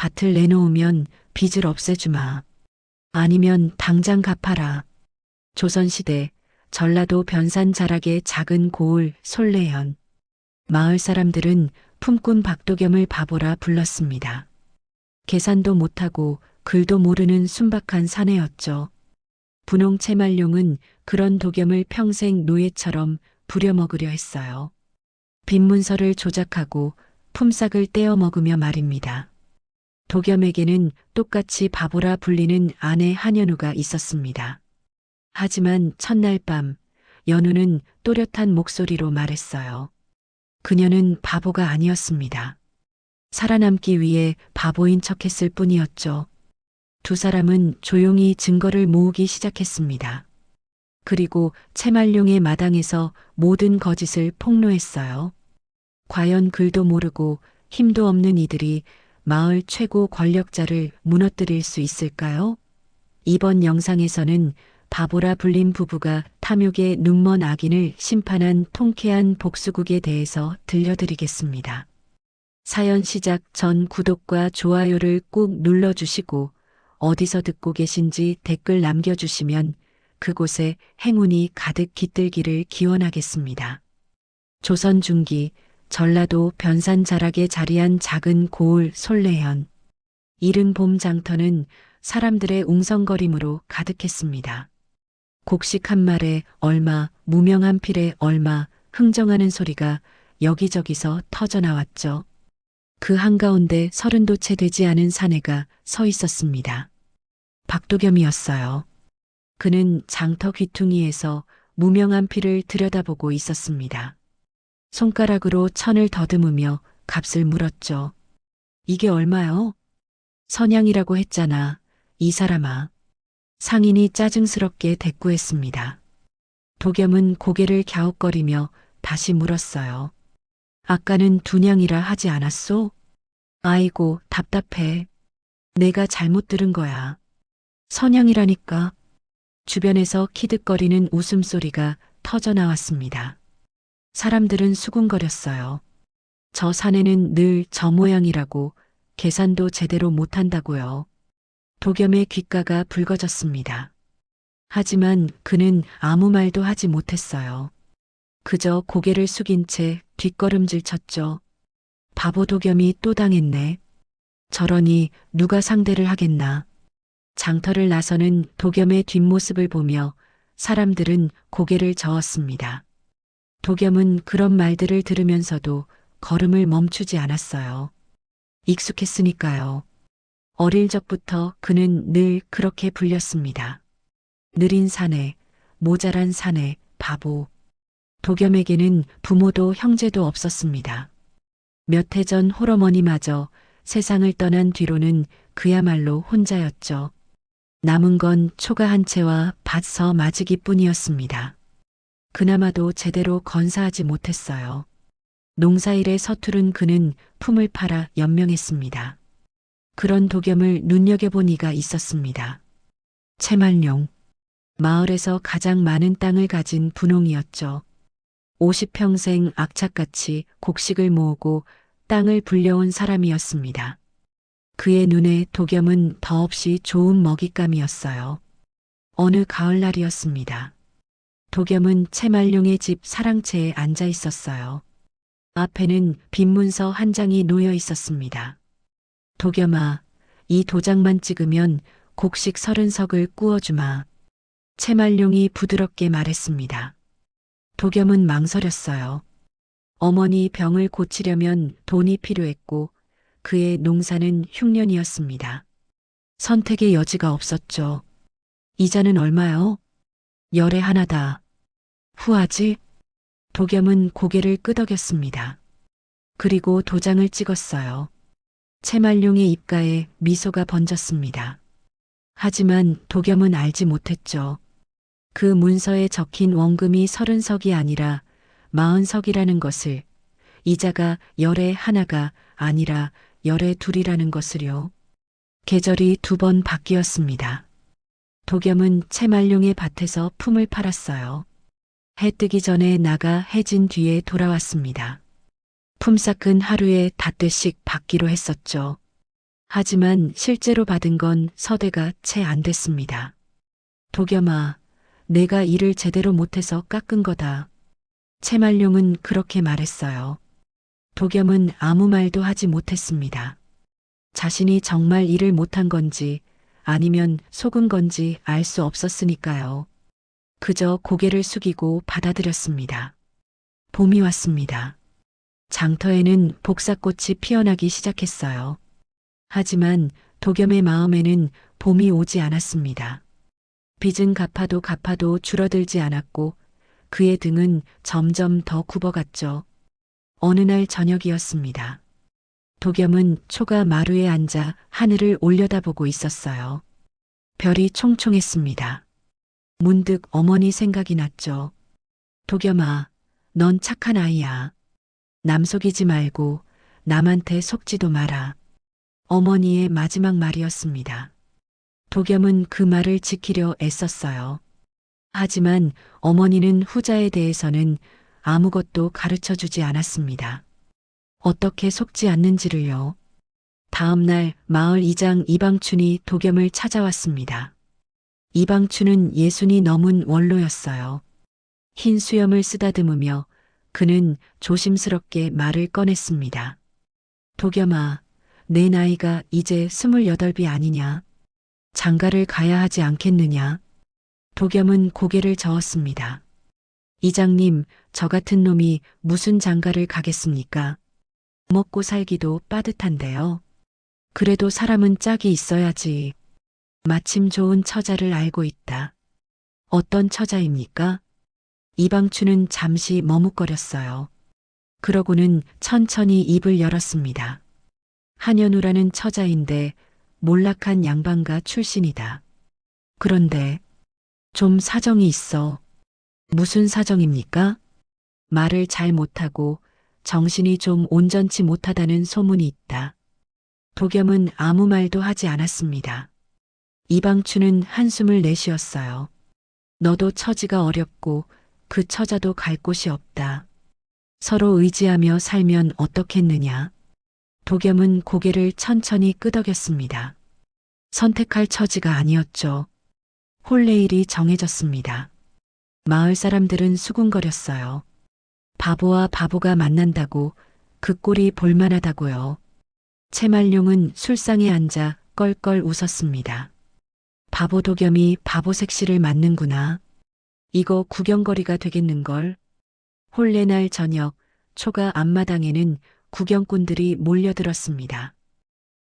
밭을 내놓으면 빚을 없애주마. 아니면 당장 갚아라. 조선시대 전라도 변산 자락의 작은 고을 솔래현. 마을 사람들은 품꾼 박도겸을 바보라 불렀습니다. 계산도 못하고 글도 모르는 순박한 사내였죠. 분홍 채말룡은 그런 도겸을 평생 노예처럼 부려먹으려 했어요. 빈문서를 조작하고 품삯을 떼어 먹으며 말입니다. 도겸에게는 똑같이 바보라 불리는 아내 한연우가 있었습니다. 하지만 첫날 밤 연우는 또렷한 목소리로 말했어요. 그녀는 바보가 아니었습니다. 살아남기 위해 바보인 척했을 뿐이었죠. 두 사람은 조용히 증거를 모으기 시작했습니다. 그리고 채말룡의 마당에서 모든 거짓을 폭로했어요. 과연 글도 모르고 힘도 없는 이들이 마을 최고 권력자를 무너뜨릴 수 있을까요? 이번 영상에서는 바보라 불린 부부가 탐욕의 눈먼 악인을 심판한 통쾌한 복수극에 대해서 들려드리겠습니다. 사연 시작 전 구독과 좋아요를 꾹 눌러주시고 어디서 듣고 계신지 댓글 남겨주시면 그곳에 행운이 가득 깃들기를 기원하겠습니다. 조선 중기 전라도 변산 자락에 자리한 작은 고을 솔래현. 이른 봄 장터는 사람들의 웅성거림으로 가득했습니다. 곡식 한 말에 얼마, 무명 한 필에 얼마 흥정하는 소리가 여기저기서 터져나왔죠. 그 한가운데 서른도 채 되지 않은 사내가 서 있었습니다. 박도겸이었어요. 그는 장터 귀퉁이에서 무명한 피를 들여다보고 있었습니다. 손가락으로 천을 더듬으며 값을 물었죠. 이게 얼마요? 선양이라고 했잖아. 이 사람아. 상인이 짜증스럽게 대꾸했습니다. 도겸은 고개를 갸웃거리며 다시 물었어요. 아까는 두냥이라 하지 않았소? 아이고 답답해. 내가 잘못 들은 거야. 선양이라니까. 주변에서 키득거리는 웃음소리가 터져나왔습니다. 사람들은 수군거렸어요. 저 사내는 늘 저 모양이라고 계산도 제대로 못한다고요. 도겸의 귓가가 붉어졌습니다. 하지만 그는 아무 말도 하지 못했어요. 그저 고개를 숙인 채 뒷걸음질 쳤죠. 바보 도겸이 또 당했네. 저러니 누가 상대를 하겠나. 장터를 나서는 도겸의 뒷모습을 보며 사람들은 고개를 저었습니다. 도겸은 그런 말들을 들으면서도 걸음을 멈추지 않았어요. 익숙했으니까요. 어릴 적부터 그는 늘 그렇게 불렸습니다. 느린 사내, 모자란 사내, 바보. 도겸에게는 부모도 형제도 없었습니다. 몇 해 전 홀어머니마저 세상을 떠난 뒤로는 그야말로 혼자였죠. 남은 건 초가 한 채와 밭서 마지기뿐이었습니다. 그나마도 제대로 건사하지 못했어요. 농사일에 서투른 그는 품을 팔아 연명했습니다. 그런 도겸을 눈여겨본 이가 있었습니다. 채말룡. 마을에서 가장 많은 땅을 가진 분홍이었죠. 50평생 악착같이 곡식을 모으고 땅을 불려온 사람이었습니다. 그의 눈에 도겸은 더없이 좋은 먹잇감이었어요. 어느 가을날이었습니다. 도겸은 채말룡의 집 사랑채에 앉아 있었어요. 앞에는 빈문서 한 장이 놓여 있었습니다. 도겸아, 이 도장만 찍으면 곡식 30석을 구워주마. 채말룡이 부드럽게 말했습니다. 도겸은 망설였어요. 어머니 병을 고치려면 돈이 필요했고 그의 농사는 흉년이었습니다. 선택의 여지가 없었죠. 이자는 얼마요? 열에 하나다. 후하지? 도겸은 고개를 끄덕였습니다. 그리고 도장을 찍었어요. 채말룡의 입가에 미소가 번졌습니다. 하지만 도겸은 알지 못했죠. 그 문서에 적힌 원금이 30석이 아니라 40석이라는 것을, 이자가 열에 하나가 아니라 열에 둘이라는 것을요. 계절이 2번 바뀌었습니다. 도겸은 채말룡의 밭에서 품을 팔았어요. 해 뜨기 전에 나가 해진 뒤에 돌아왔습니다. 품삯은 하루에 닷대씩 받기로 했었죠. 하지만 실제로 받은 건 서대가 채 안 됐습니다. 도겸아, 내가 일을 제대로 못해서 깎은 거다. 채말룡은 그렇게 말했어요. 도겸은 아무 말도 하지 못했습니다. 자신이 정말 일을 못한 건지 아니면 속은 건지 알 수 없었으니까요. 그저 고개를 숙이고 받아들였습니다. 봄이 왔습니다. 장터에는 복사꽃이 피어나기 시작했어요. 하지만 도겸의 마음에는 봄이 오지 않았습니다. 빚은 갚아도 줄어들지 않았고 그의 등은 점점 더 굽어갔죠. 어느 날 저녁이었습니다. 도겸은 초가 마루에 앉아 하늘을 올려다보고 있었어요. 별이 총총했습니다. 문득 어머니 생각이 났죠. 도겸아, 넌 착한 아이야. 남 속이지 말고 남한테 속지도 마라. 어머니의 마지막 말이었습니다. 도겸은 그 말을 지키려 애썼어요. 하지만 어머니는 후자에 대해서는 아무것도 가르쳐 주지 않았습니다. 어떻게 속지 않는지를요. 다음 날 마을 이장 이방춘이 도겸을 찾아왔습니다. 이방춘은 예순이 넘은 원로였어요. 흰 수염을 쓰다듬으며 그는 조심스럽게 말을 꺼냈습니다. 도겸아, 내 나이가 이제 28이 아니냐? 장가를 가야 하지 않겠느냐? 도겸은 고개를 저었습니다. 이장님, 저 같은 놈이 무슨 장가를 가겠습니까? 먹고 살기도 빠듯한데요. 그래도 사람은 짝이 있어야지. 마침 좋은 처자를 알고 있다. 어떤 처자입니까? 이방춘은 잠시 머뭇거렸어요. 그러고는 천천히 입을 열었습니다. 한현우라는 처자인데 몰락한 양반가 출신이다. 그런데 좀 사정이 있어. 무슨 사정입니까? 말을 잘 못하고 정신이 좀 온전치 못하다는 소문이 있다. 도겸은 아무 말도 하지 않았습니다. 이방춘은 한숨을 내쉬었어요. 너도 처지가 어렵고 그 처자도 갈 곳이 없다. 서로 의지하며 살면 어떻겠느냐. 도겸은 고개를 천천히 끄덕였습니다. 선택할 처지가 아니었죠. 홀레일이 정해졌습니다. 마을 사람들은 수군거렸어요. 바보와 바보가 만난다고 그 꼴이 볼만하다고요. 채말룡은 술상에 앉아 껄껄 웃었습니다. 바보 도겸이 바보 색시를 맞는구나. 이거 구경거리가 되겠는걸. 홀레날 저녁 초가 앞마당에는 구경꾼들이 몰려들었습니다.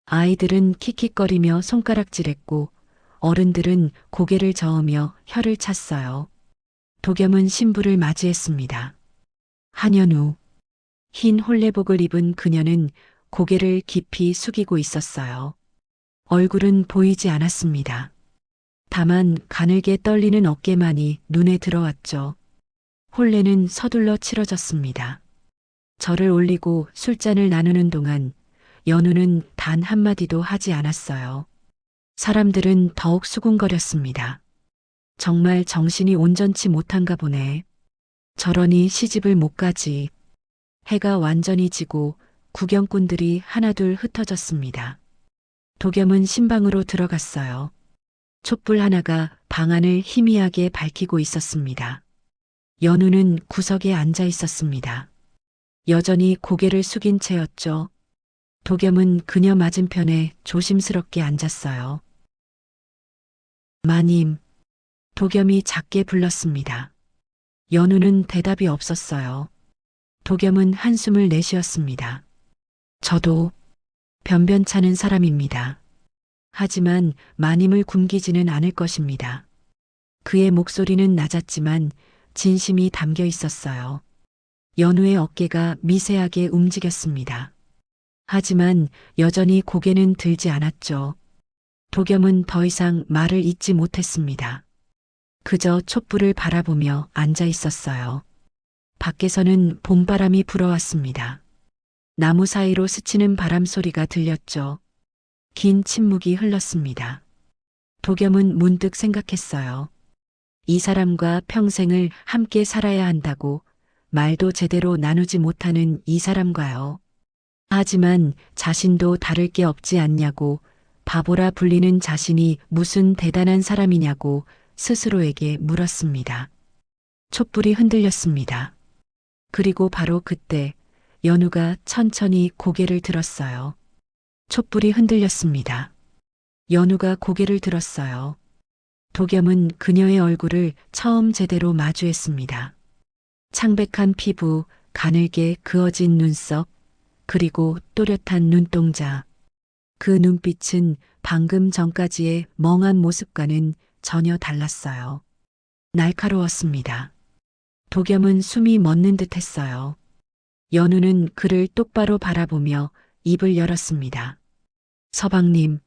아이들은 킥킥거리며 손가락질했고 어른들은 고개를 저으며 혀를 찼어요. 도겸은 신부를 맞이했습니다. 한현우. 흰 홀레복을 입은 그녀는 고개를 깊이 숙이고 있었어요. 얼굴은 보이지 않았습니다. 다만 가늘게 떨리는 어깨만이 눈에 들어왔죠. 홀레는 서둘러 치러졌습니다. 절을 올리고 술잔을 나누는 동안 연우는 단 한마디도 하지 않았어요. 사람들은 더욱 수군거렸습니다. 정말 정신이 온전치 못한가 보네. 저러니 시집을 못 가지. 해가 완전히 지고 구경꾼들이 하나둘 흩어졌습니다. 도겸은 신방으로 들어갔어요. 촛불 하나가 방 안을 희미하게 밝히고 있었습니다. 연우는 구석에 앉아 있었습니다. 여전히 고개를 숙인 채였죠. 도겸은 그녀 맞은편에 조심스럽게 앉았어요. 마님. 도겸이 작게 불렀습니다. 연우는 대답이 없었어요. 도겸은 한숨을 내쉬었습니다. 저도 변변찮은 사람입니다. 하지만 마님을 굶기지는 않을 것입니다. 그의 목소리는 낮았지만 진심이 담겨 있었어요. 연우의 어깨가 미세하게 움직였습니다. 하지만 여전히 고개는 들지 않았죠. 도겸은 더 이상 말을 잇지 못했습니다. 그저 촛불을 바라보며 앉아 있었어요. 밖에서는 봄바람이 불어왔습니다. 나무 사이로 스치는 바람 소리가 들렸죠. 긴 침묵이 흘렀습니다. 도겸은 문득 생각했어요. 이 사람과 평생을 함께 살아야 한다고 말도 제대로 나누지 못하는 이 사람과요. 하지만 자신도 다를 게 없지 않냐고, 바보라 불리는 자신이 무슨 대단한 사람이냐고 스스로에게 물었습니다. 촛불이 흔들렸습니다. 그리고 바로 그때 연우가 천천히 고개를 들었어요. 촛불이 흔들렸습니다. 연우가 고개를 들었어요. 도겸은 그녀의 얼굴을 처음 제대로 마주했습니다. 창백한 피부, 가늘게 그어진 눈썹, 그리고 또렷한 눈동자. 그 눈빛은 방금 전까지의 멍한 모습과는 전혀 달랐어요. 날카로웠습니다. 도겸은 숨이 멎는 듯 했어요. 연우는 그를 똑바로 바라보며 입을 열었습니다. 서방님,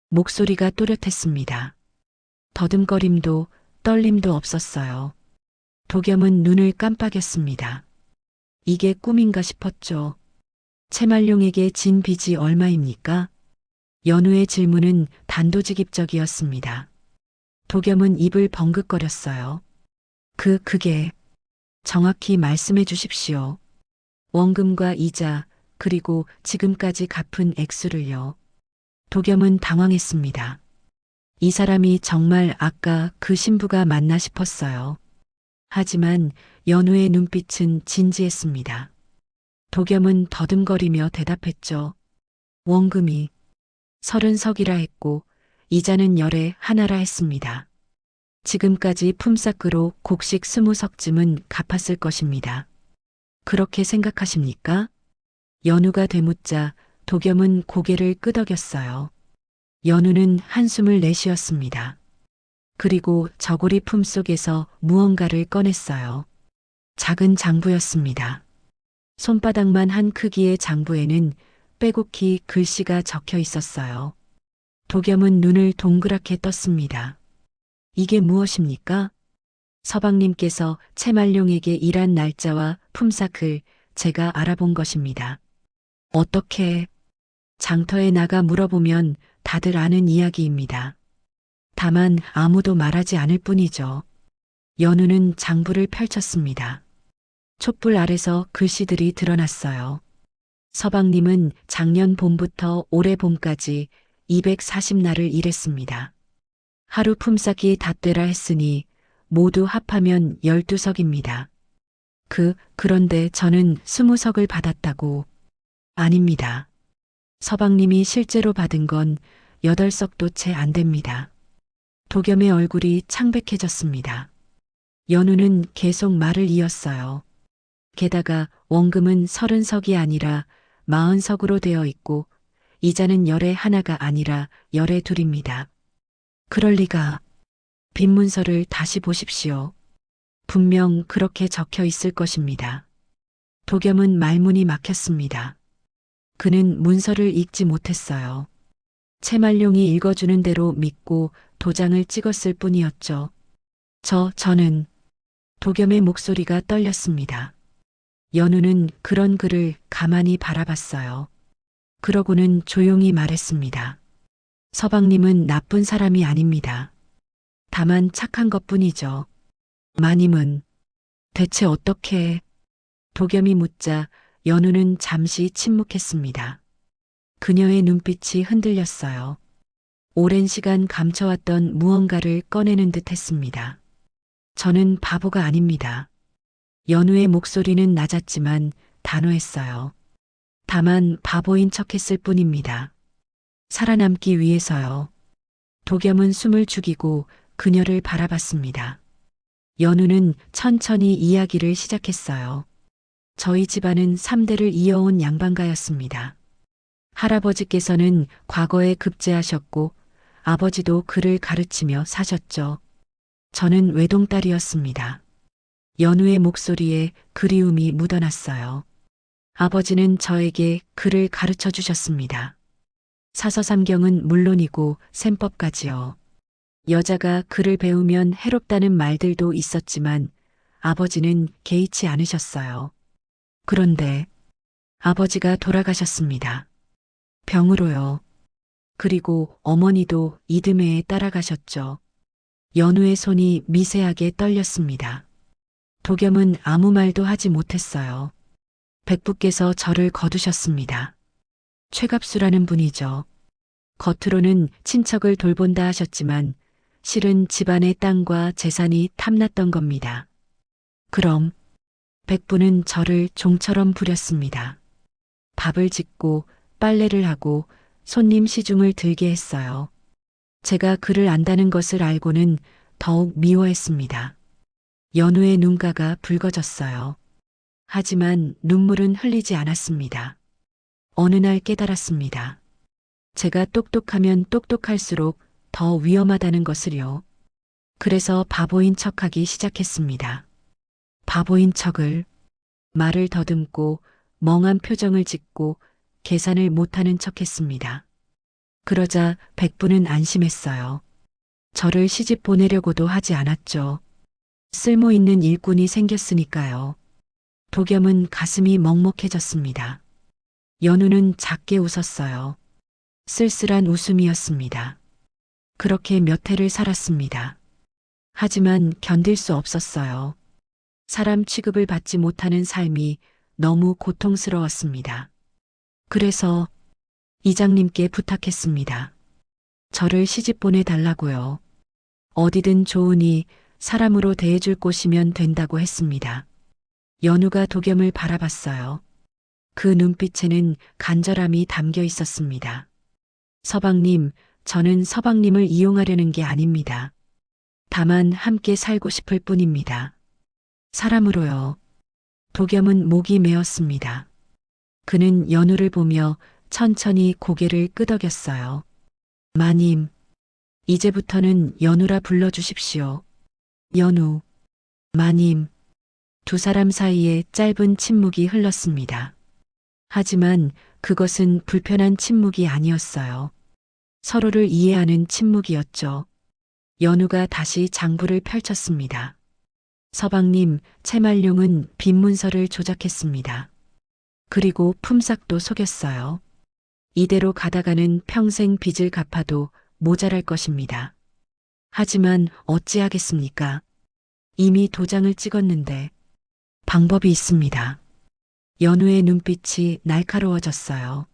목소리가 또렷했습니다. 더듬거림도 떨림도 없었어요. 도겸은 눈을 깜빡였습니다. 이게 꿈인가 싶었죠. 채말룡에게 진 빚이 얼마입니까? 연우의 질문은 단도직입적이었습니다. 도겸은 입을 벙긋거렸어요. 그게 정확히 말씀해 주십시오. 원금과 이자, 그리고 지금까지 갚은 액수를요. 도겸은 당황했습니다. 이 사람이 정말 아까 그 신부가 맞나 싶었어요. 하지만 연우의 눈빛은 진지했습니다. 도겸은 더듬거리며 대답했죠. 원금이 30석이라 했고 이자는 열에 하나라 했습니다. 지금까지 품삯으로 곡식 20석쯤은 갚았을 것입니다. 그렇게 생각하십니까? 연우가 되묻자 도겸은 고개를 끄덕였어요. 연우는 한숨을 내쉬었습니다. 그리고 저고리 품속에서 무언가를 꺼냈어요. 작은 장부였습니다. 손바닥만 한 크기의 장부에는 빼곡히 글씨가 적혀 있었어요. 도겸은 눈을 동그랗게 떴습니다. 이게 무엇입니까? 서방님께서 채말룡에게 일한 날짜와 품삯을 제가 알아본 것입니다. 어떻게? 장터에 나가 물어보면 다들 아는 이야기입니다. 다만 아무도 말하지 않을 뿐이죠. 연우는 장부를 펼쳤습니다. 촛불 아래서 글씨들이 드러났어요. 서방님은 작년 봄부터 올해 봄까지 240날을 일했습니다. 하루 품삯이 닷되라 했으니 모두 합하면 12석입니다. 그런데 저는 20석을 받았다고. 아닙니다. 서방님이 실제로 받은 건 8석도 채 안 됩니다. 도겸의 얼굴이 창백해졌습니다. 연우는 계속 말을 이었어요. 게다가 원금은 30석이 아니라 40석으로 되어 있고 이자는 열에 하나가 아니라 열에 둘입니다. 그럴 리가. 빈 문서를 다시 보십시오. 분명 그렇게 적혀 있을 것입니다. 도겸은 말문이 막혔습니다. 그는 문서를 읽지 못했어요. 채말룡이 읽어주는 대로 믿고 도장을 찍었을 뿐이었죠. 저는 도겸의 목소리가 떨렸습니다. 연우는 그런 그를 가만히 바라봤어요. 그러고는 조용히 말했습니다. 서방님은 나쁜 사람이 아닙니다. 다만 착한 것뿐이죠. 마님은 대체 어떻게? 도겸이 묻자 연우는 잠시 침묵했습니다. 그녀의 눈빛이 흔들렸어요. 오랜 시간 감춰왔던 무언가를 꺼내는 듯 했습니다. 저는 바보가 아닙니다. 연우의 목소리는 낮았지만 단호했어요. 다만 바보인 척했을 뿐입니다. 살아남기 위해서요. 도겸은 숨을 죽이고 그녀를 바라봤습니다. 연우는 천천히 이야기를 시작했어요. 저희 집안은 3대를 이어온 양반가였습니다. 할아버지께서는 과거에 급제하셨고 아버지도 그를 가르치며 사셨죠. 저는 외동딸이었습니다. 연우의 목소리에 그리움이 묻어났어요. 아버지는 저에게 글을 가르쳐 주셨습니다. 사서삼경은 물론이고 셈법까지요. 여자가 글을 배우면 해롭다는 말들도 있었지만 아버지는 개의치 않으셨어요. 그런데 아버지가 돌아가셨습니다. 병으로요. 그리고 어머니도 이듬해에 따라가셨죠. 연우의 손이 미세하게 떨렸습니다. 도겸은 아무 말도 하지 못했어요. 백부께서 저를 거두셨습니다. 최갑수라는 분이죠. 겉으로는 친척을 돌본다 하셨지만 실은 집안의 땅과 재산이 탐났던 겁니다. 그럼 백부는 저를 종처럼 부렸습니다. 밥을 짓고 빨래를 하고 손님 시중을 들게 했어요. 제가 그를 안다는 것을 알고는 더욱 미워했습니다. 연우의 눈가가 붉어졌어요. 하지만 눈물은 흘리지 않았습니다. 어느 날 깨달았습니다. 제가 똑똑하면 똑똑할수록 더 위험하다는 것을요. 그래서 바보인 척하기 시작했습니다. 바보인 척을, 말을 더듬고 멍한 표정을 짓고 계산을 못하는 척했습니다. 그러자 백부는 안심했어요. 저를 시집 보내려고도 하지 않았죠. 쓸모 있는 일꾼이 생겼으니까요. 도겸은 가슴이 먹먹해졌습니다. 연우는 작게 웃었어요. 쓸쓸한 웃음이었습니다. 그렇게 몇 해를 살았습니다. 하지만 견딜 수 없었어요. 사람 취급을 받지 못하는 삶이 너무 고통스러웠습니다. 그래서 이장님께 부탁했습니다. 저를 시집 보내달라고요. 어디든 좋으니 사람으로 대해줄 곳이면 된다고 했습니다. 연우가 도겸을 바라봤어요. 그 눈빛에는 간절함이 담겨 있었습니다. 서방님, 저는 서방님을 이용하려는 게 아닙니다. 다만 함께 살고 싶을 뿐입니다. 사람으로요. 도겸은 목이 메었습니다. 그는 연우를 보며 천천히 고개를 끄덕였어요. 마님, 이제부터는 연우라 불러주십시오. 연우, 마님. 두 사람 사이에 짧은 침묵이 흘렀습니다. 하지만 그것은 불편한 침묵이 아니었어요. 서로를 이해하는 침묵이었죠. 연우가 다시 장부를 펼쳤습니다. 서방님, 채말룡은 빈 문서를 조작했습니다. 그리고 품삯도 속였어요. 이대로 가다가는 평생 빚을 갚아도 모자랄 것입니다. 하지만 어찌하겠습니까? 이미 도장을 찍었는데 방법이 있습니다. 연우의 눈빛이 날카로워졌어요.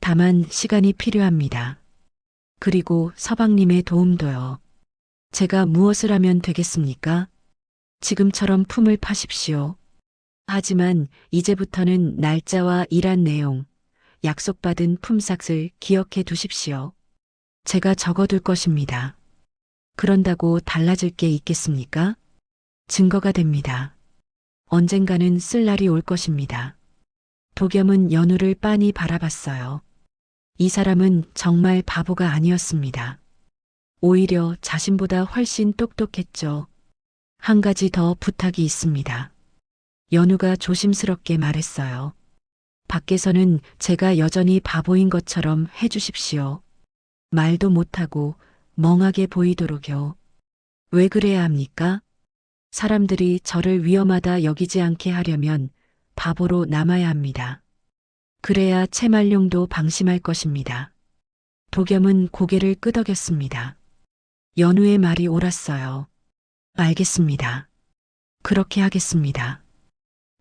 다만 시간이 필요합니다. 그리고 서방님의 도움도요. 제가 무엇을 하면 되겠습니까? 지금처럼 품을 파십시오. 하지만 이제부터는 날짜와 일한 내용, 약속받은 품삯을 기억해 두십시오. 제가 적어둘 것입니다. 그런다고 달라질 게 있겠습니까? 증거가 됩니다. 언젠가는 쓸 날이 올 것입니다. 도겸은 연우를 빤히 바라봤어요. 이 사람은 정말 바보가 아니었습니다. 오히려 자신보다 훨씬 똑똑했죠. 한 가지 더 부탁이 있습니다. 연우가 조심스럽게 말했어요. 밖에서는 제가 여전히 바보인 것처럼 해주십시오. 말도 못하고 멍하게 보이도록요. 왜 그래야 합니까? 사람들이 저를 위험하다 여기지 않게 하려면 바보로 남아야 합니다. 그래야 채말룡도 방심할 것입니다. 도겸은 고개를 끄덕였습니다. 연우의 말이 옳았어요. 알겠습니다. 그렇게 하겠습니다.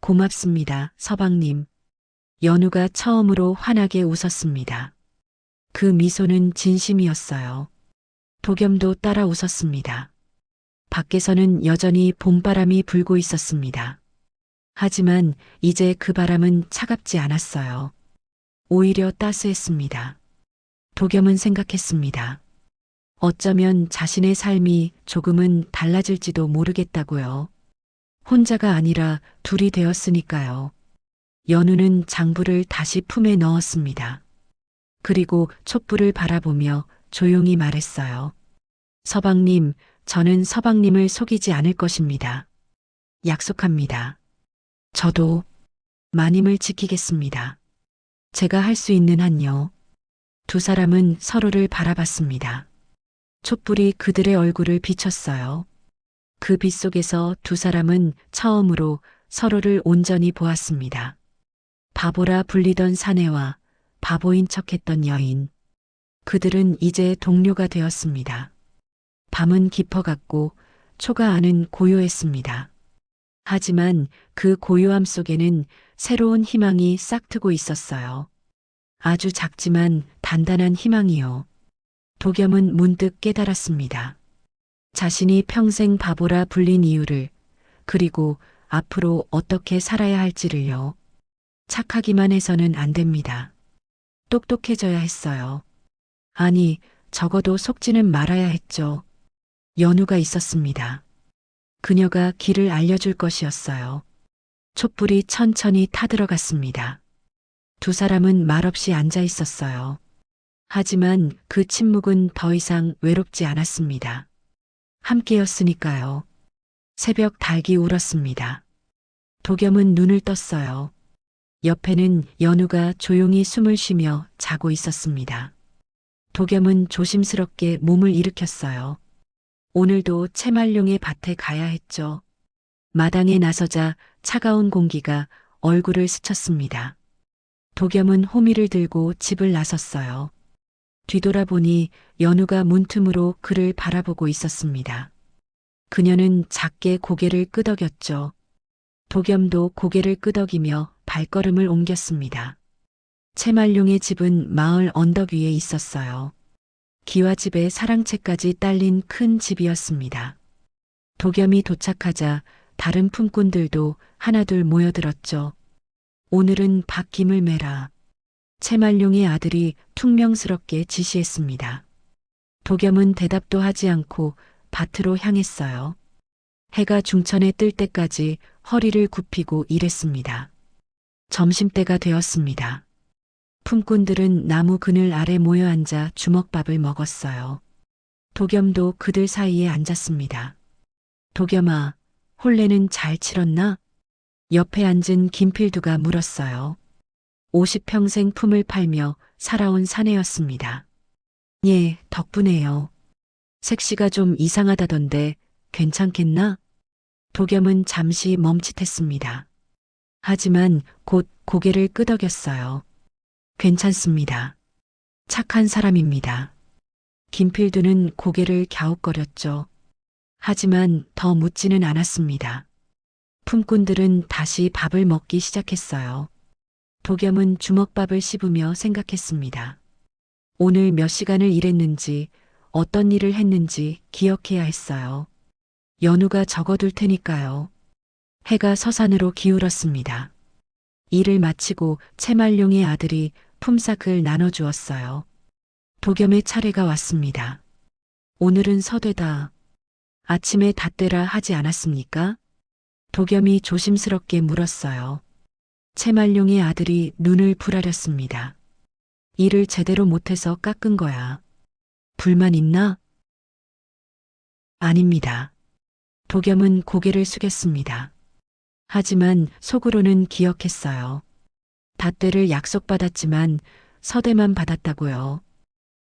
고맙습니다, 서방님. 연우가 처음으로 환하게 웃었습니다. 그 미소는 진심이었어요. 도겸도 따라 웃었습니다. 밖에서는 여전히 봄바람이 불고 있었습니다. 하지만 이제 그 바람은 차갑지 않았어요. 오히려 따스했습니다. 도겸은 생각했습니다. 어쩌면 자신의 삶이 조금은 달라질지도 모르겠다고요. 혼자가 아니라 둘이 되었으니까요. 연우는 장부를 다시 품에 넣었습니다. 그리고 촛불을 바라보며 조용히 말했어요. 서방님, 저는 서방님을 속이지 않을 것입니다. 약속합니다. 저도 마님을 지키겠습니다. 제가 할 수 있는 한요. 두 사람은 서로를 바라봤습니다. 촛불이 그들의 얼굴을 비췄어요. 그 빛 속에서 두 사람은 처음으로 서로를 온전히 보았습니다. 바보라 불리던 사내와 바보인 척했던 여인. 그들은 이제 동료가 되었습니다. 밤은 깊어갔고 초가 안은 고요했습니다. 하지만 그 고요함 속에는 새로운 희망이 싹트고 있었어요. 아주 작지만 단단한 희망이요. 도겸은 문득 깨달았습니다. 자신이 평생 바보라 불린 이유를, 그리고 앞으로 어떻게 살아야 할지를요. 착하기만 해서는 안 됩니다. 똑똑해져야 했어요. 아니, 적어도 속지는 말아야 했죠. 연우가 있었습니다. 그녀가 길을 알려줄 것이었어요. 촛불이 천천히 타들어갔습니다. 두 사람은 말없이 앉아 있었어요. 하지만 그 침묵은 더 이상 외롭지 않았습니다. 함께였으니까요. 새벽 닭이 울었습니다. 도겸은 눈을 떴어요. 옆에는 연우가 조용히 숨을 쉬며 자고 있었습니다. 도겸은 조심스럽게 몸을 일으켰어요. 오늘도 채말룡의 밭에 가야 했죠. 마당에 나서자 차가운 공기가 얼굴을 스쳤습니다. 도겸은 호미를 들고 집을 나섰어요. 뒤돌아보니 연우가 문틈으로 그를 바라보고 있었습니다. 그녀는 작게 고개를 끄덕였죠. 도겸도 고개를 끄덕이며 발걸음을 옮겼습니다. 채말룡의 집은 마을 언덕 위에 있었어요. 기와집에 사랑채까지 딸린 큰 집이었습니다. 도겸이 도착하자 다른 품꾼들도 하나둘 모여들었죠. 오늘은 밭김을 매라. 채말룡의 아들이 퉁명스럽게 지시했습니다. 도겸은 대답도 하지 않고 밭으로 향했어요. 해가 중천에 뜰 때까지 허리를 굽히고 일했습니다. 점심때가 되었습니다. 품꾼들은 나무 그늘 아래 모여 앉아 주먹밥을 먹었어요. 도겸도 그들 사이에 앉았습니다. 도겸아, 혼례는 잘 치렀나? 옆에 앉은 김필두가 물었어요. 50평생 품을 팔며 살아온 사내였습니다. 예, 덕분에요. 색시가 좀 이상하다던데 괜찮겠나? 도겸은 잠시 멈칫했습니다. 하지만 곧 고개를 끄덕였어요. 괜찮습니다. 착한 사람입니다. 김필두는 고개를 갸웃거렸죠. 하지만 더 묻지는 않았습니다. 품꾼들은 다시 밥을 먹기 시작했어요. 도겸은 주먹밥을 씹으며 생각했습니다. 오늘 몇 시간을 일했는지, 어떤 일을 했는지 기억해야 했어요. 연우가 적어둘 테니까요. 해가 서산으로 기울었습니다. 일을 마치고 채말룡의 아들이 품삯을 나눠주었어요. 도겸의 차례가 왔습니다. 오늘은 서되다. 아침에 닷되라 하지 않았습니까? 도겸이 조심스럽게 물었어요. 채말룡의 아들이 눈을 부라렸습니다. 일을 제대로 못해서 깎은 거야. 불만 있나? 아닙니다. 도겸은 고개를 숙였습니다. 하지만 속으로는 기억했어요. 닷되를 약속받았지만 서대만 받았다고요.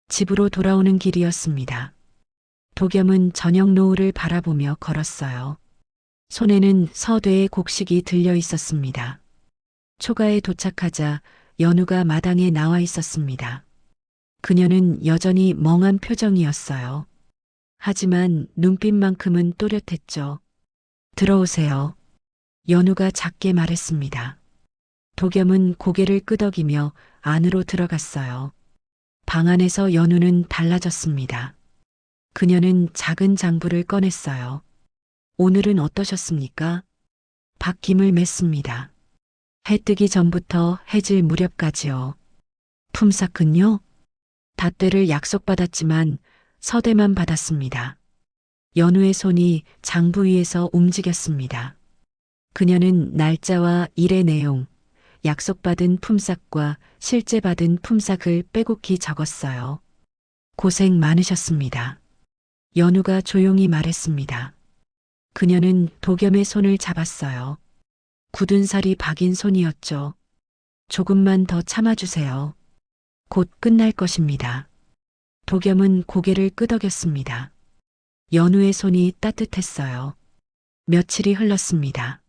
집으로 돌아오는 길이었습니다. 도겸은 저녁 노을을 바라보며 걸었어요. 손에는 서대의 곡식이 들려 있었습니다. 초가에 도착하자 연우가 마당에 나와 있었습니다. 그녀는 여전히 멍한 표정이었어요. 하지만 눈빛만큼은 또렷했죠. 들어오세요. 연우가 작게 말했습니다. 도겸은 고개를 끄덕이며 안으로 들어갔어요. 방 안에서 연우는 달라졌습니다. 그녀는 작은 장부를 꺼냈어요. 오늘은 어떠셨습니까? 밭김을 맸습니다. 해 뜨기 전부터 해질 무렵까지요. 품삯은요? 닷되를 약속받았지만 서대만 받았습니다. 연우의 손이 장부 위에서 움직였습니다. 그녀는 날짜와 일의 내용, 약속받은 품삯과 실제 받은 품삯을 빼곡히 적었어요. 고생 많으셨습니다. 연우가 조용히 말했습니다. 그녀는 도겸의 손을 잡았어요. 굳은 살이 박인 손이었죠. 조금만 더 참아주세요. 곧 끝날 것입니다. 도겸은 고개를 끄덕였습니다. 연우의 손이 따뜻했어요. 며칠이 흘렀습니다.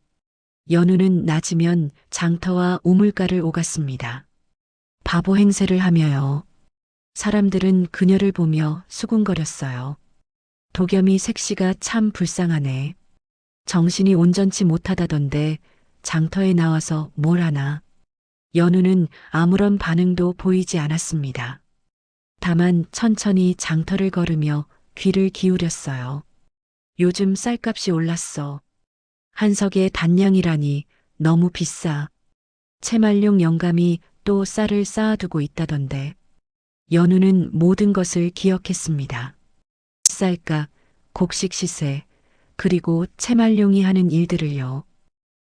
연우는 낮이면 장터와 우물가를 오갔습니다. 바보 행세를 하며요. 사람들은 그녀를 보며 수군거렸어요. 도겸이 색시가 참 불쌍하네. 정신이 온전치 못하다던데 장터에 나와서 뭘 하나. 연우는 아무런 반응도 보이지 않았습니다. 다만 천천히 장터를 걸으며 귀를 기울였어요. 요즘 쌀값이 올랐어. 한석의 단량이라니 너무 비싸. 채말룡 영감이 또 쌀을 쌓아두고 있다던데. 연우는 모든 것을 기억했습니다. 쌀값, 곡식 시세, 그리고 채말룡이 하는 일들을요.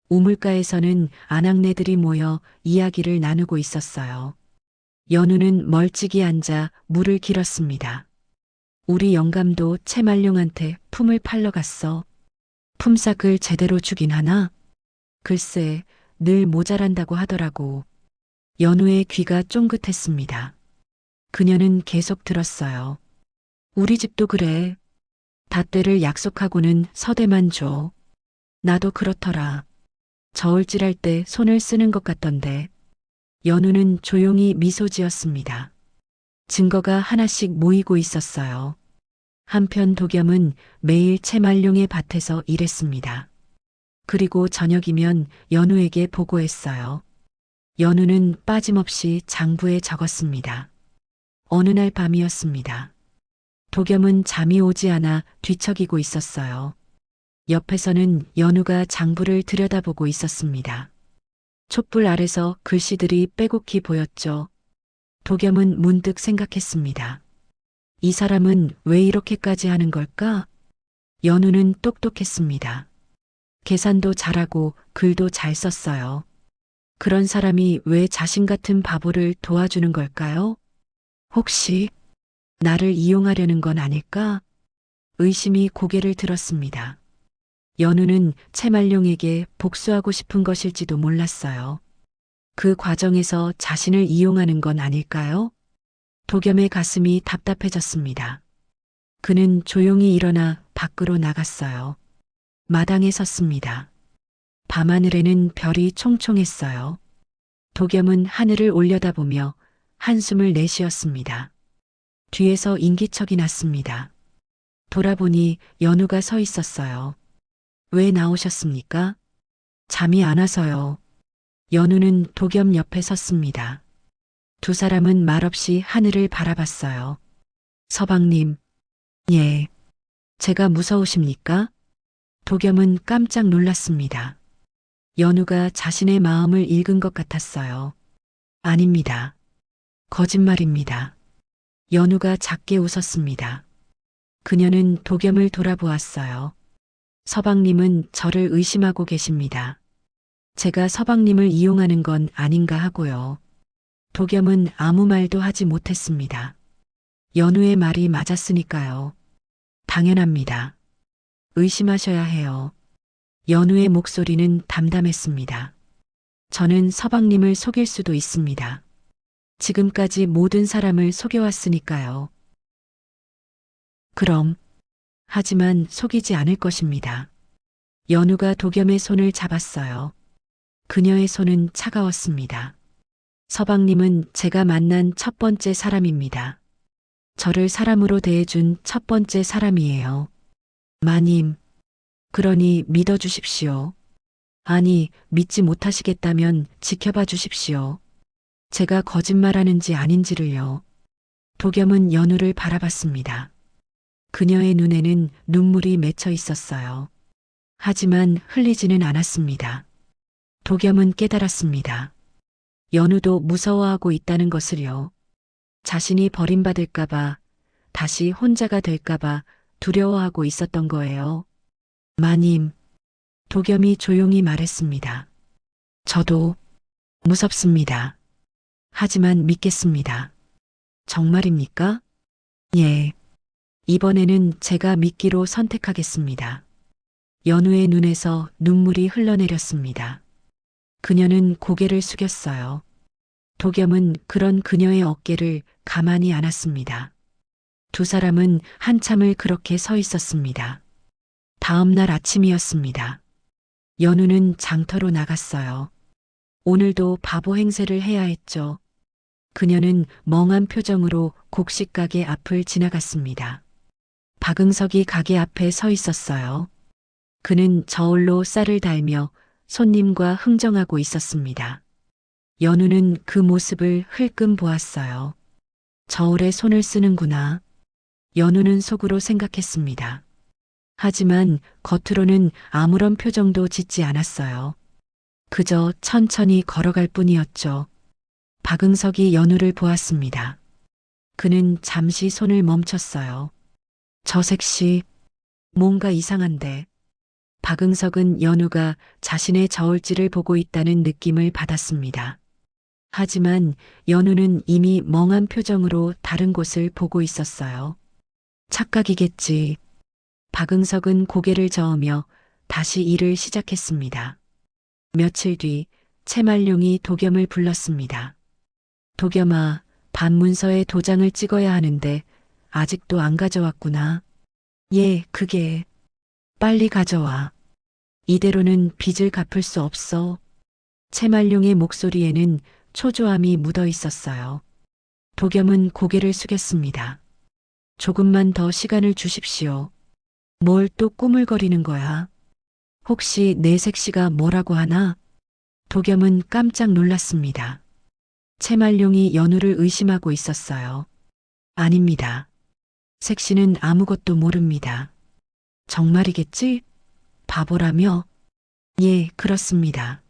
우물가에서는 아낙네들이 모여 이야기를 나누고 있었어요. 연우는 멀찍이 앉아 물을 길었습니다. 우리 영감도 채말룡한테 품을 팔러 갔어. 품삯을 제대로 주긴 하나? 글쎄, 늘 모자란다고 하더라고. 연우의 귀가 쫑긋했습니다. 그녀는 계속 들었어요. 우리 집도 그래. 닷대를 약속하고는 서대만 줘. 나도 그렇더라. 저울질할 때 손을 쓰는 것 같던데. 연우는 조용히 미소 지었습니다. 증거가 하나씩 모이고 있었어요. 한편 도겸은 매일 채말룡의 밭에서 일했습니다. 그리고 저녁이면 연우에게 보고했어요. 연우는 빠짐없이 장부에 적었습니다. 어느 날 밤이었습니다. 도겸은 잠이 오지 않아 뒤척이고 있었어요. 옆에서는 연우가 장부를 들여다보고 있었습니다. 촛불 아래서 글씨들이 빼곡히 보였죠. 도겸은 문득 생각했습니다. 이 사람은 왜 이렇게까지 하는 걸까? 연우는 똑똑했습니다. 계산도 잘하고 글도 잘 썼어요. 그런 사람이 왜 자신 같은 바보를 도와주는 걸까요? 혹시 나를 이용하려는 건 아닐까? 의심이 고개를 들었습니다. 연우는 채말룡에게 복수하고 싶은 것일지도 몰랐어요. 그 과정에서 자신을 이용하는 건 아닐까요? 도겸의 가슴이 답답해졌습니다. 그는 조용히 일어나 밖으로 나갔어요. 마당에 섰습니다. 밤하늘에는 별이 총총했어요. 도겸은 하늘을 올려다보며 한숨을 내쉬었습니다. 뒤에서 인기척이 났습니다. 돌아보니 연우가 서 있었어요. 왜 나오셨습니까? 잠이 안 와서요. 연우는 도겸 옆에 섰습니다. 두 사람은 말없이 하늘을 바라봤어요. 서방님, 예. 제가 무서우십니까? 도겸은 깜짝 놀랐습니다. 연우가 자신의 마음을 읽은 것 같았어요. 아닙니다. 거짓말입니다. 연우가 작게 웃었습니다. 그녀는 도겸을 돌아보았어요. 서방님은 저를 의심하고 계십니다. 제가 서방님을 이용하는 건 아닌가 하고요. 도겸은 아무 말도 하지 못했습니다. 연우의 말이 맞았으니까요. 당연합니다. 의심하셔야 해요. 연우의 목소리는 담담했습니다. 저는 서방님을 속일 수도 있습니다. 지금까지 모든 사람을 속여왔으니까요. 그럼, 하지만 속이지 않을 것입니다. 연우가 도겸의 손을 잡았어요. 그녀의 손은 차가웠습니다. 서방님은 제가 만난 첫 번째 사람입니다. 저를 사람으로 대해준 첫 번째 사람이에요. 마님, 그러니 믿어주십시오. 아니, 믿지 못하시겠다면 지켜봐 주십시오. 제가 거짓말하는지 아닌지를요. 도겸은 연우를 바라봤습니다. 그녀의 눈에는 눈물이 맺혀 있었어요. 하지만 흘리지는 않았습니다. 도겸은 깨달았습니다. 연우도 무서워하고 있다는 것을요. 자신이 버림받을까봐, 다시 혼자가 될까봐 두려워하고 있었던 거예요. 마님, 도겸이 조용히 말했습니다. 저도 무섭습니다. 하지만 믿겠습니다. 정말입니까? 예. 이번에는 제가 믿기로 선택하겠습니다. 연우의 눈에서 눈물이 흘러내렸습니다. 그녀는 고개를 숙였어요. 도겸은 그런 그녀의 어깨를 가만히 안았습니다. 두 사람은 한참을 그렇게 서 있었습니다. 다음 날 아침이었습니다. 연우는 장터로 나갔어요. 오늘도 바보 행세를 해야 했죠. 그녀는 멍한 표정으로 곡식 가게 앞을 지나갔습니다. 박응석이 가게 앞에 서 있었어요. 그는 저울로 쌀을 달며 손님과 흥정하고 있었습니다. 연우는 그 모습을 흘끔 보았어요. 저울에 손을 쓰는구나. 연우는 속으로 생각했습니다. 하지만 겉으로는 아무런 표정도 짓지 않았어요. 그저 천천히 걸어갈 뿐이었죠. 박응석이 연우를 보았습니다. 그는 잠시 손을 멈췄어요. 저색 씨, 뭔가 이상한데. 박응석은 연우가 자신의 저울질을 보고 있다는 느낌을 받았습니다. 하지만 연우는 이미 멍한 표정으로 다른 곳을 보고 있었어요. 착각이겠지. 박응석은 고개를 저으며 다시 일을 시작했습니다. 며칠 뒤 채말룡이 도겸을 불렀습니다. 도겸아, 반문서에 도장을 찍어야 하는데 아직도 안 가져왔구나. 예, 그게. 빨리 가져와. 이대로는 빚을 갚을 수 없어. 채말룡의 목소리에는 초조함이 묻어 있었어요. 도겸은 고개를 숙였습니다. 조금만 더 시간을 주십시오. 뭘 또 꾸물거리는 거야? 혹시 내색 씨가 뭐라고 하나? 도겸은 깜짝 놀랐습니다. 채말룡이 연우를 의심하고 있었어요. 아닙니다. 색 씨는 아무것도 모릅니다. 정말이겠지? 바보라며? 예, 그렇습니다.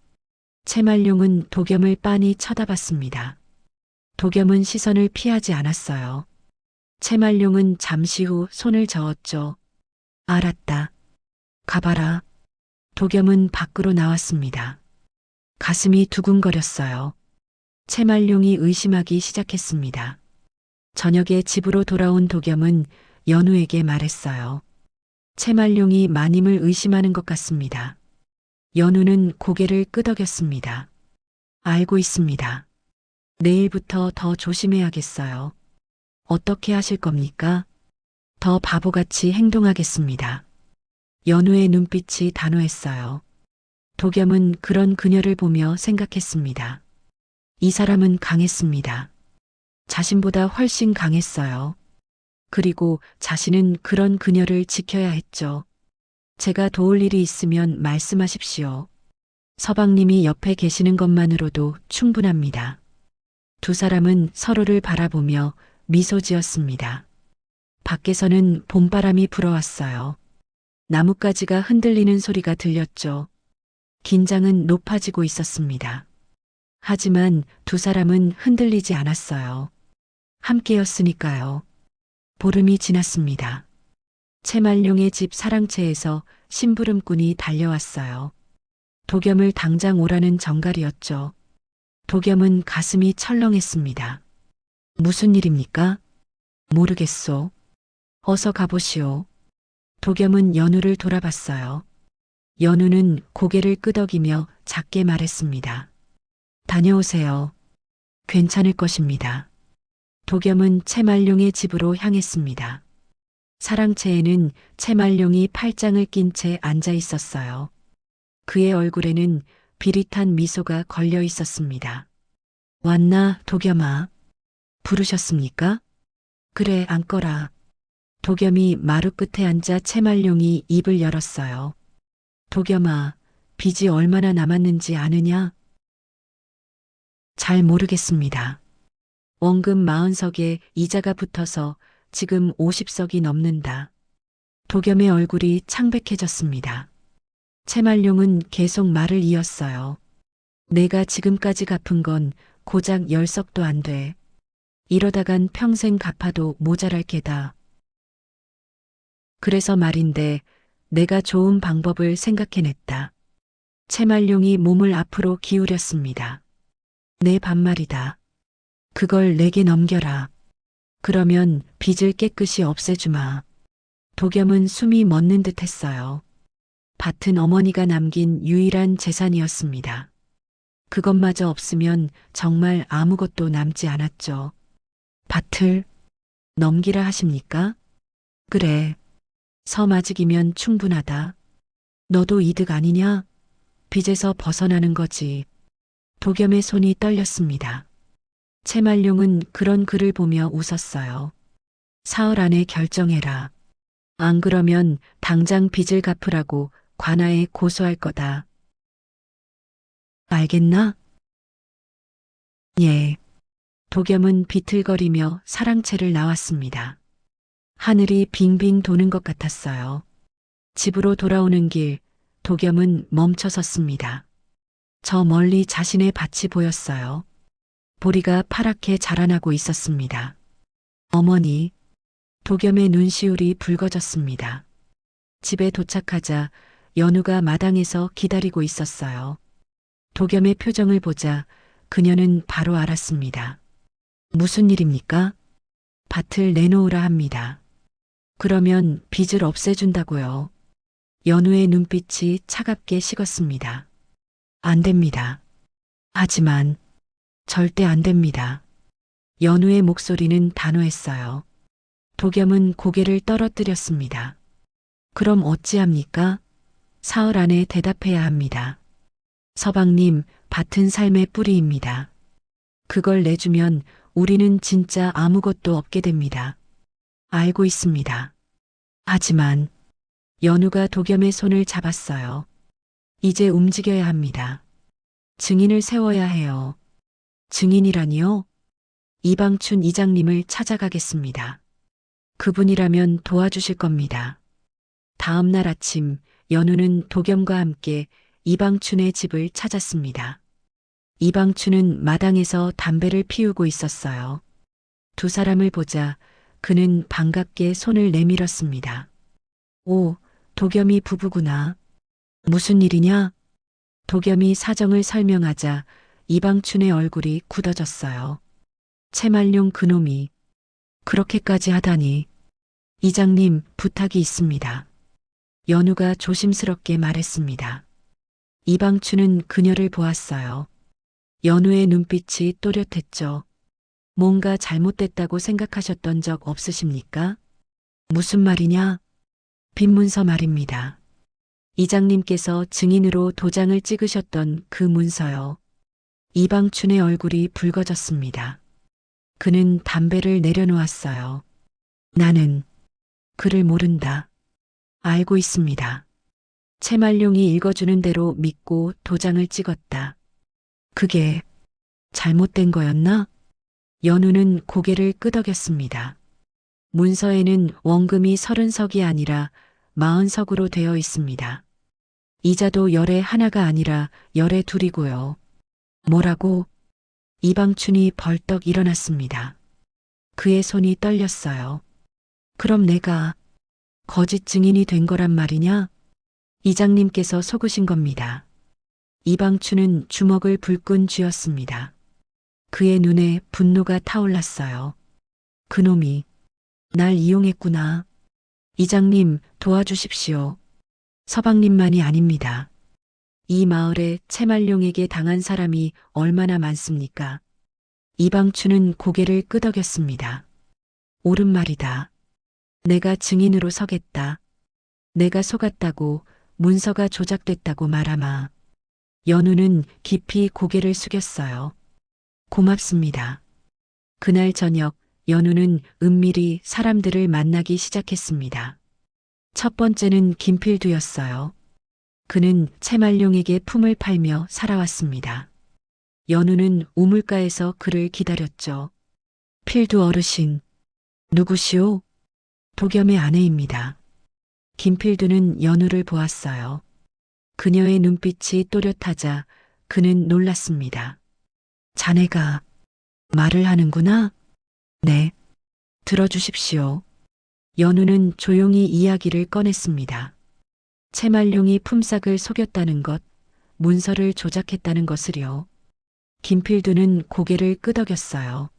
채말룡은 도겸을 빤히 쳐다봤습니다. 도겸은 시선을 피하지 않았어요. 채말룡은 잠시 후 손을 저었죠. 알았다. 가봐라. 도겸은 밖으로 나왔습니다. 가슴이 두근거렸어요. 채말룡이 의심하기 시작했습니다. 저녁에 집으로 돌아온 도겸은 연우에게 말했어요. 채말룡이 마님을 의심하는 것 같습니다. 연우는 고개를 끄덕였습니다. 알고 있습니다. 내일부터 더 조심해야겠어요. 어떻게 하실 겁니까? 더 바보같이 행동하겠습니다. 연우의 눈빛이 단호했어요. 도겸은 그런 그녀를 보며 생각했습니다. 이 사람은 강했습니다. 자신보다 훨씬 강했어요. 그리고 자신은 그런 그녀를 지켜야 했죠. 제가 도울 일이 있으면 말씀하십시오. 서방님이 옆에 계시는 것만으로도 충분합니다. 두 사람은 서로를 바라보며 미소 지었습니다. 밖에서는 봄바람이 불어왔어요. 나뭇가지가 흔들리는 소리가 들렸죠. 긴장은 높아지고 있었습니다. 하지만 두 사람은 흔들리지 않았어요. 함께였으니까요. 보름이 지났습니다. 채말룡의 집 사랑채에서 심부름꾼이 달려왔어요. 도겸을 당장 오라는 정갈이었죠. 도겸은 가슴이 철렁했습니다. 무슨 일입니까? 모르겠소. 어서 가보시오. 도겸은 연우를 돌아봤어요. 연우는 고개를 끄덕이며 작게 말했습니다. 다녀오세요. 괜찮을 것입니다. 도겸은 채말룡의 집으로 향했습니다. 사랑채에는 채말룡이 팔짱을 낀 채 앉아 있었어요. 그의 얼굴에는 비릿한 미소가 걸려 있었습니다. 왔나, 도겸아? 부르셨습니까? 그래, 앉거라. 도겸이 마루 끝에 앉아 채말룡이 입을 열었어요. 도겸아, 빚이 얼마나 남았는지 아느냐? 잘 모르겠습니다. 원금 40석에 이자가 붙어서 지금 50석이 넘는다. 도겸의 얼굴이 창백해졌습니다. 채말룡은 계속 말을 이었어요. 내가 지금까지 갚은 건 고작 10석도 안 돼. 이러다간 평생 갚아도 모자랄 게다. 그래서 말인데 내가 좋은 방법을 생각해냈다. 채말룡이 몸을 앞으로 기울였습니다. 내 반말이다. 그걸 내게 넘겨라. 그러면 빚을 깨끗이 없애주마. 도겸은 숨이 멎는 듯 했어요. 밭은 어머니가 남긴 유일한 재산이었습니다. 그것마저 없으면 정말 아무것도 남지 않았죠. 밭을 넘기라 하십니까? 그래. 서마직이면 충분하다. 너도 이득 아니냐? 빚에서 벗어나는 거지. 도겸의 손이 떨렸습니다. 채말룡은 그런 그를 보며 웃었어요. 사흘 안에 결정해라. 안 그러면 당장 빚을 갚으라고 관아에 고소할 거다. 알겠나? 예. 도겸은 비틀거리며 사랑채를 나왔습니다. 하늘이 빙빙 도는 것 같았어요. 집으로 돌아오는 길, 도겸은 멈춰 섰습니다. 저 멀리 자신의 밭이 보였어요. 보리가 파랗게 자라나고 있었습니다. 어머니, 도겸의 눈시울이 붉어졌습니다. 집에 도착하자 연우가 마당에서 기다리고 있었어요. 도겸의 표정을 보자 그녀는 바로 알았습니다. 무슨 일입니까? 밭을 내놓으라 합니다. 그러면 빚을 없애준다고요. 연우의 눈빛이 차갑게 식었습니다. 안 됩니다. 하지만 절대 안 됩니다. 연우의 목소리는 단호했어요. 도겸은 고개를 떨어뜨렸습니다. 그럼 어찌합니까? 사흘 안에 대답해야 합니다. 서방님, 밭은 삶의 뿌리입니다. 그걸 내주면 우리는 진짜 아무것도 없게 됩니다. 알고 있습니다. 하지만 연우가 도겸의 손을 잡았어요. 이제 움직여야 합니다. 증인을 세워야 해요. 증인이라니요? 이방춘 이장님을 찾아가겠습니다. 그분이라면 도와주실 겁니다. 다음 날 아침 연우는 도겸과 함께 이방춘의 집을 찾았습니다. 이방춘은 마당에서 담배를 피우고 있었어요. 두 사람을 보자 그는 반갑게 손을 내밀었습니다. 오, 도겸이 부부구나. 무슨 일이냐? 도겸이 사정을 설명하자 이방춘의 얼굴이 굳어졌어요. 채말룡 그놈이 그렇게까지 하다니. 이장님, 부탁이 있습니다. 연우가 조심스럽게 말했습니다. 이방춘은 그녀를 보았어요. 연우의 눈빛이 또렷했죠. 뭔가 잘못됐다고 생각하셨던 적 없으십니까? 무슨 말이냐? 빈문서 말입니다. 이장님께서 증인으로 도장을 찍으셨던 그 문서요. 이방춘의 얼굴이 붉어졌습니다. 그는 담배를 내려놓았어요. 나는 그를 모른다. 알고 있습니다. 채말룡이 읽어주는 대로 믿고 도장을 찍었다. 그게 잘못된 거였나? 연우는 고개를 끄덕였습니다. 문서에는 원금이 30석이 아니라 40석으로 되어 있습니다. 이자도 열에 하나가 아니라 열에 둘이고요. 뭐라고? 이방춘이 벌떡 일어났습니다. 그의 손이 떨렸어요. 그럼 내가 거짓 증인이 된 거란 말이냐? 이장님께서 속으신 겁니다. 이방춘은 주먹을 불끈 쥐었습니다. 그의 눈에 분노가 타올랐어요. 그놈이 날 이용했구나. 이장님, 도와주십시오. 서방님만이 아닙니다. 이 마을에 채말룡에게 당한 사람이 얼마나 많습니까? 이방춘은 고개를 끄덕였습니다. 옳은 말이다. 내가 증인으로 서겠다. 내가 속았다고 문서가 조작됐다고 말하마. 연우는 깊이 고개를 숙였어요. 고맙습니다. 그날 저녁 연우는 은밀히 사람들을 만나기 시작했습니다. 첫 번째는 김필두였어요. 그는 채말룡에게 품을 팔며 살아왔습니다. 연우는 우물가에서 그를 기다렸죠. 필두 어르신, 누구시오? 도겸의 아내입니다. 김필두는 연우를 보았어요. 그녀의 눈빛이 또렷하자 그는 놀랐습니다. 자네가 말을 하는구나? 네. 들어주십시오. 연우는 조용히 이야기를 꺼냈습니다. 채말룡이 품삯을 속였다는 것, 문서를 조작했다는 것을요. 김필두는 고개를 끄덕였어요.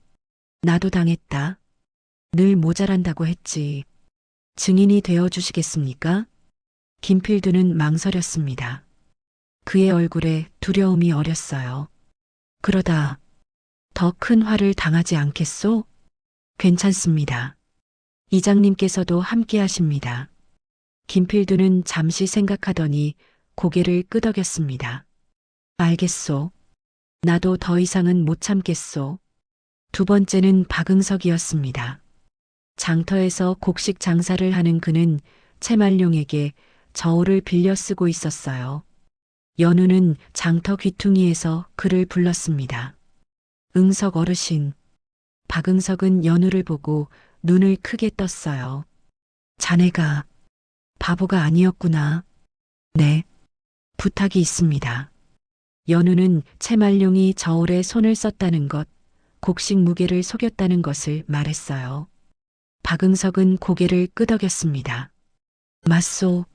나도 당했다. 늘 모자란다고 했지. 증인이 되어 주시겠습니까? 김필두는 망설였습니다. 그의 얼굴에 두려움이 어렸어요. 그러다 더 큰 화를 당하지 않겠소? 괜찮습니다. 이장님께서도 함께 하십니다. 김필두는 잠시 생각하더니 고개를 끄덕였습니다. 알겠소. 나도 더 이상은 못 참겠소. 두 번째는 박응석이었습니다. 장터에서 곡식 장사를 하는 그는 채말룡에게 저울을 빌려 쓰고 있었어요. 연우는 장터 귀퉁이에서 그를 불렀습니다. 응석 어르신. 박응석은 연우를 보고 눈을 크게 떴어요. 자네가 바보가 아니었구나. 네, 부탁이 있습니다. 연우는 채말룡이 저울에 손을 썼다는 것, 곡식 무게를 속였다는 것을 말했어요. 박응석은 고개를 끄덕였습니다. 맞소.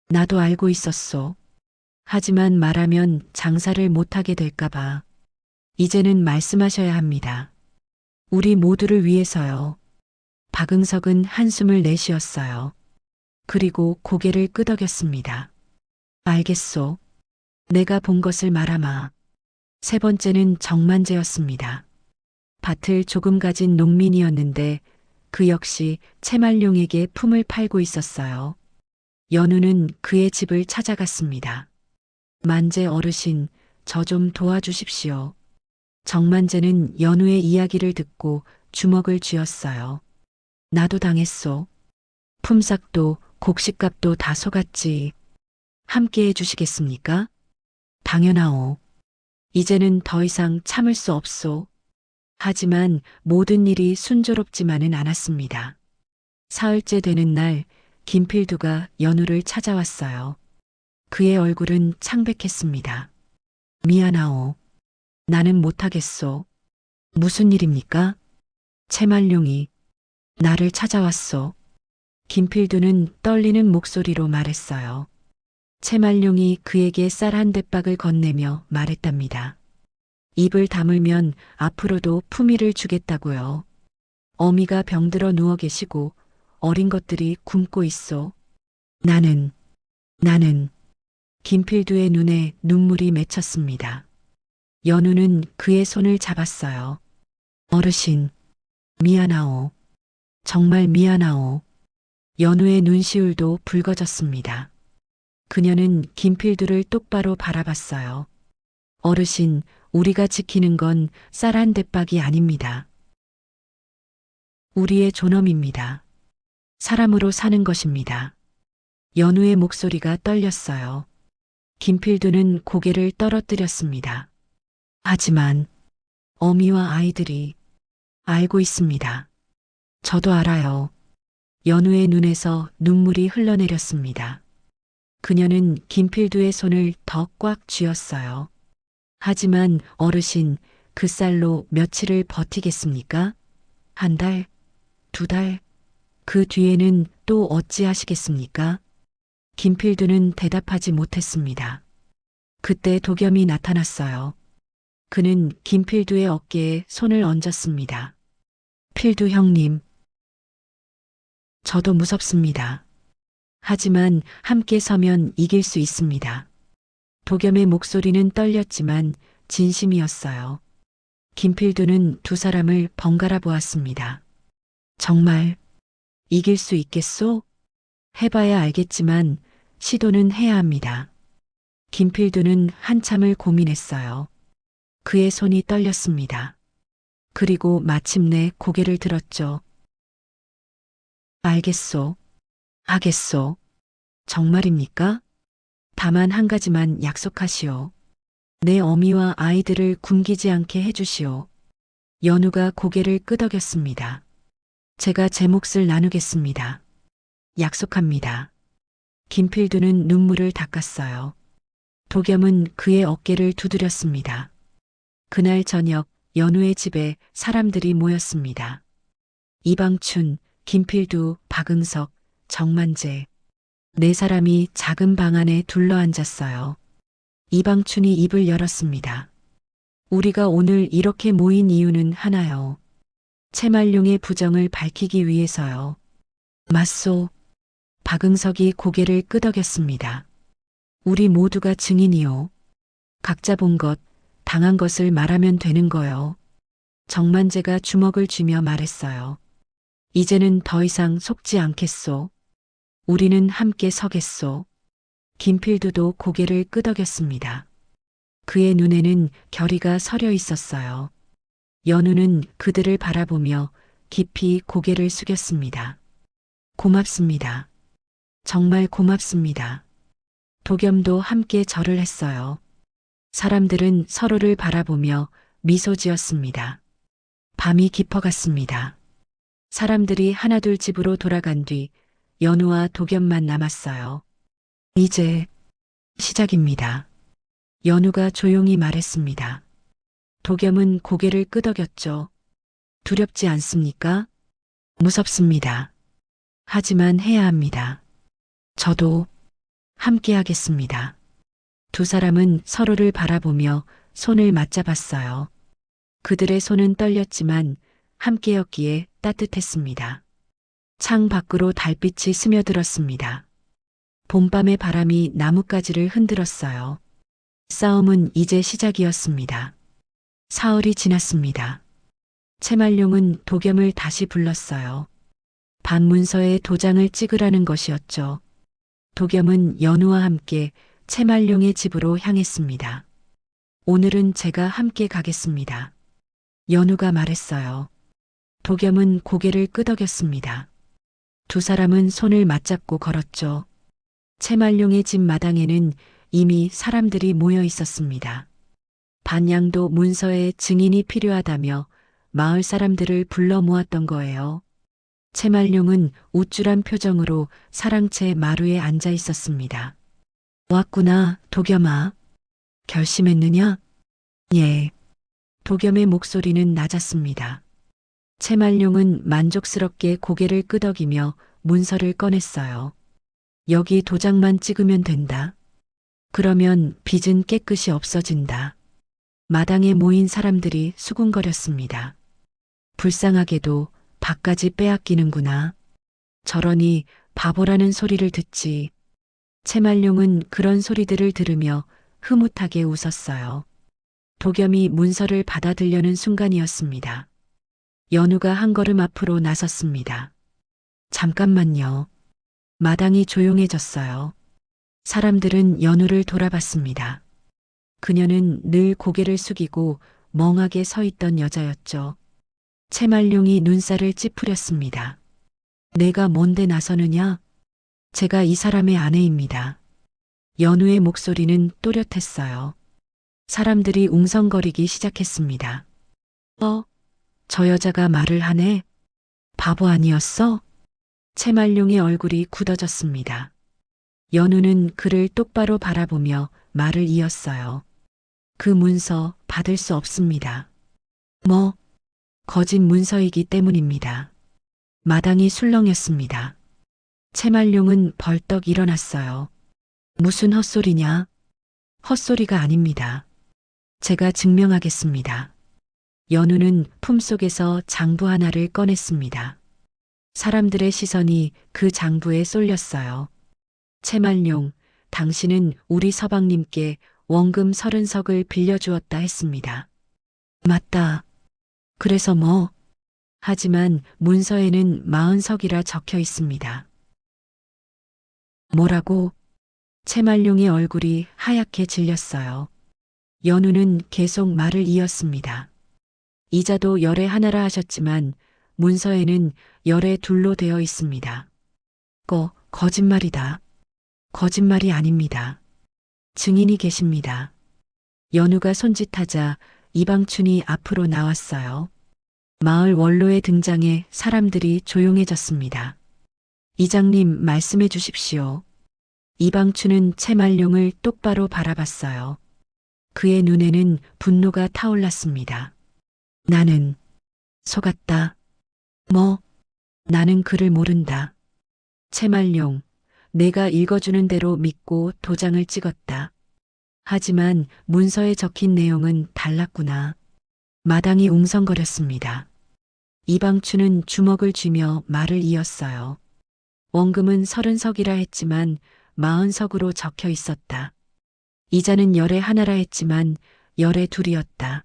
나도 알고 있었소. 하지만 말하면 장사를 못하게 될까봐. 이제는 말씀하셔야 합니다. 우리 모두를 위해서요. 박응석은 한숨을 내쉬었어요. 그리고 고개를 끄덕였습니다. 알겠소. 내가 본 것을 말하마. 세 번째는 정만재였습니다. 밭을 조금 가진 농민이었는데 그 역시 채말룡에게 품을 팔고 있었어요. 연우는 그의 집을 찾아갔습니다. 만재 어르신, 저 좀 도와주십시오. 정만재는 연우의 이야기를 듣고 주먹을 쥐었어요. 나도 당했소. 품삯도 곡식값도 다 속았지. 함께 해주시겠습니까? 당연하오. 이제는 더 이상 참을 수 없소. 하지만 모든 일이 순조롭지만은 않았습니다. 사흘째 되는 날 김필두가 연우를 찾아왔어요. 그의 얼굴은 창백했습니다. 미안하오. 나는 못하겠소. 무슨 일입니까? 채말룡이 나를 찾아왔소. 김필두는 떨리는 목소리로 말했어요. 채말룡이 그에게 쌀 한 대박을 건네며 말했답니다. 입을 다물면 앞으로도 품위를 주겠다고요. 어미가 병들어 누워 계시고 어린 것들이 굶고 있어. 나는 김필두의 눈에 눈물이 맺혔습니다. 연우는 그의 손을 잡았어요. 어르신, 미안하오. 정말 미안하오. 연우의 눈시울도 붉어졌습니다. 그녀는 김필두를 똑바로 바라봤어요. 어르신, 우리가 지키는 건 쌀 한 대박이 아닙니다. 우리의 존엄입니다. 사람으로 사는 것입니다. 연우의 목소리가 떨렸어요. 김필두는 고개를 떨어뜨렸습니다. 하지만 어미와 아이들이 알고 있습니다. 저도 알아요. 연우의 눈에서 눈물이 흘러내렸습니다. 그녀는 김필두의 손을 더 꽉 쥐었어요. 하지만 어르신, 그 쌀로 며칠을 버티겠습니까? 한 달, 두 달, 그 뒤에는 또 어찌하시겠습니까? 김필두는 대답하지 못했습니다. 그때 도겸이 나타났어요. 그는 김필두의 어깨에 손을 얹었습니다. 필두 형님, 저도 무섭습니다. 하지만 함께 서면 이길 수 있습니다. 도겸의 목소리는 떨렸지만 진심이었어요. 김필두는 두 사람을 번갈아 보았습니다. 정말 이길 수 있겠소? 해봐야 알겠지만 시도는 해야 합니다. 김필두는 한참을 고민했어요. 그의 손이 떨렸습니다. 그리고 마침내 고개를 들었죠. 알겠소. 하겠소. 정말입니까? 다만 한 가지만 약속하시오. 내 어미와 아이들을 굶기지 않게 해주시오. 연우가 고개를 끄덕였습니다. 제가 제 몫을 나누겠습니다. 약속합니다. 김필두는 눈물을 닦았어요. 도겸은 그의 어깨를 두드렸습니다. 그날 저녁 연우의 집에 사람들이 모였습니다. 이방춘, 김필두, 박응석, 정만재. 네 사람이 작은 방 안에 둘러앉았어요. 이방춘이 입을 열었습니다. 우리가 오늘 이렇게 모인 이유는 하나요. 채말룡의 부정을 밝히기 위해서요. 맞소. 박응석이 고개를 끄덕였습니다. 우리 모두가 증인이요. 각자 본 것, 당한 것을 말하면 되는 거요. 정만재가 주먹을 쥐며 말했어요. 이제는 더 이상 속지 않겠소. 우리는 함께 서겠소. 김필두도 고개를 끄덕였습니다. 그의 눈에는 결의가 서려 있었어요. 연우는 그들을 바라보며 깊이 고개를 숙였습니다. 고맙습니다. 정말 고맙습니다. 도겸도 함께 절을 했어요. 사람들은 서로를 바라보며 미소 지었습니다. 밤이 깊어갔습니다. 사람들이 하나둘 집으로 돌아간 뒤 연우와 도겸만 남았어요. 이제 시작입니다. 연우가 조용히 말했습니다. 도겸은 고개를 끄덕였죠. 두렵지 않습니까? 무섭습니다. 하지만 해야 합니다. 저도 함께 하겠습니다. 두 사람은 서로를 바라보며 손을 맞잡았어요. 그들의 손은 떨렸지만 함께였기에 따뜻했습니다. 창 밖으로 달빛이 스며들었습니다. 봄밤의 바람이 나뭇가지를 흔들었어요. 싸움은 이제 시작이었습니다. 사흘이 지났습니다. 채말룡은 도겸을 다시 불렀어요. 방문서에 도장을 찍으라는 것이었죠. 도겸은 연우와 함께 채말룡의 집으로 향했습니다. 오늘은 제가 함께 가겠습니다. 연우가 말했어요. 도겸은 고개를 끄덕였습니다. 두 사람은 손을 맞잡고 걸었죠. 채말룡의 집 마당에는 이미 사람들이 모여 있었습니다. 반양도 문서에 증인이 필요하다며 마을 사람들을 불러 모았던 거예요. 채말룡은 우쭐한 표정으로 사랑채 마루에 앉아 있었습니다. 왔구나, 도겸아. 결심했느냐? 예. 도겸의 목소리는 낮았습니다. 채말룡은 만족스럽게 고개를 끄덕이며 문서를 꺼냈어요. 여기 도장만 찍으면 된다. 그러면 빚은 깨끗이 없어진다. 마당에 모인 사람들이 수군거렸습니다. 불쌍하게도 밥까지 빼앗기는구나. 저러니 바보라는 소리를 듣지. 채말룡은 그런 소리들을 들으며 흐뭇하게 웃었어요. 도겸이 문서를 받아들려는 순간이었습니다. 연우가 한 걸음 앞으로 나섰습니다. 잠깐만요. 마당이 조용해졌어요. 사람들은 연우를 돌아봤습니다. 그녀는 늘 고개를 숙이고 멍하게 서 있던 여자였죠. 채말룡이 눈살을 찌푸렸습니다. 내가 뭔데 나서느냐? 제가 이 사람의 아내입니다. 연우의 목소리는 또렷했어요. 사람들이 웅성거리기 시작했습니다. 저 여자가 말을 하네? 바보 아니었어? 채말룡의 얼굴이 굳어졌습니다. 연우는 그를 똑바로 바라보며 말을 이었어요. 그 문서 받을 수 없습니다. 거짓 문서이기 때문입니다. 마당이 술렁였습니다. 채말룡은 벌떡 일어났어요. 무슨 헛소리냐? 헛소리가 아닙니다. 제가 증명하겠습니다. 연우는 품속에서 장부 하나를 꺼냈습니다. 사람들의 시선이 그 장부에 쏠렸어요. 채말룡, 당신은 우리 서방님께 원금 30석을 빌려주었다 했습니다. 맞다. 그래서 뭐? 하지만 문서에는 40석이라 적혀 있습니다. 뭐라고? 채말룡의 얼굴이 하얗게 질렸어요. 연우는 계속 말을 이었습니다. 이자도 열에 하나라 하셨지만 문서에는 열에 둘로 되어 있습니다. 거짓말이다. 거짓말이 아닙니다. 증인이 계십니다. 연우가 손짓하자 이방춘이 앞으로 나왔어요. 마을 원로의 등장에 사람들이 조용해졌습니다. 이장님 말씀해 주십시오. 이방춘은 채말룡을 똑바로 바라봤어요. 그의 눈에는 분노가 타올랐습니다. 나는 속았다. 나는 그를 모른다. 채말룡, 내가 읽어주는 대로 믿고 도장을 찍었다. 하지만 문서에 적힌 내용은 달랐구나. 마당이 웅성거렸습니다. 이방춘은 주먹을 쥐며 말을 이었어요. 원금은 30석이라 했지만 40석으로 적혀 있었다. 이자는 열에 하나라 했지만 열에 둘이었다.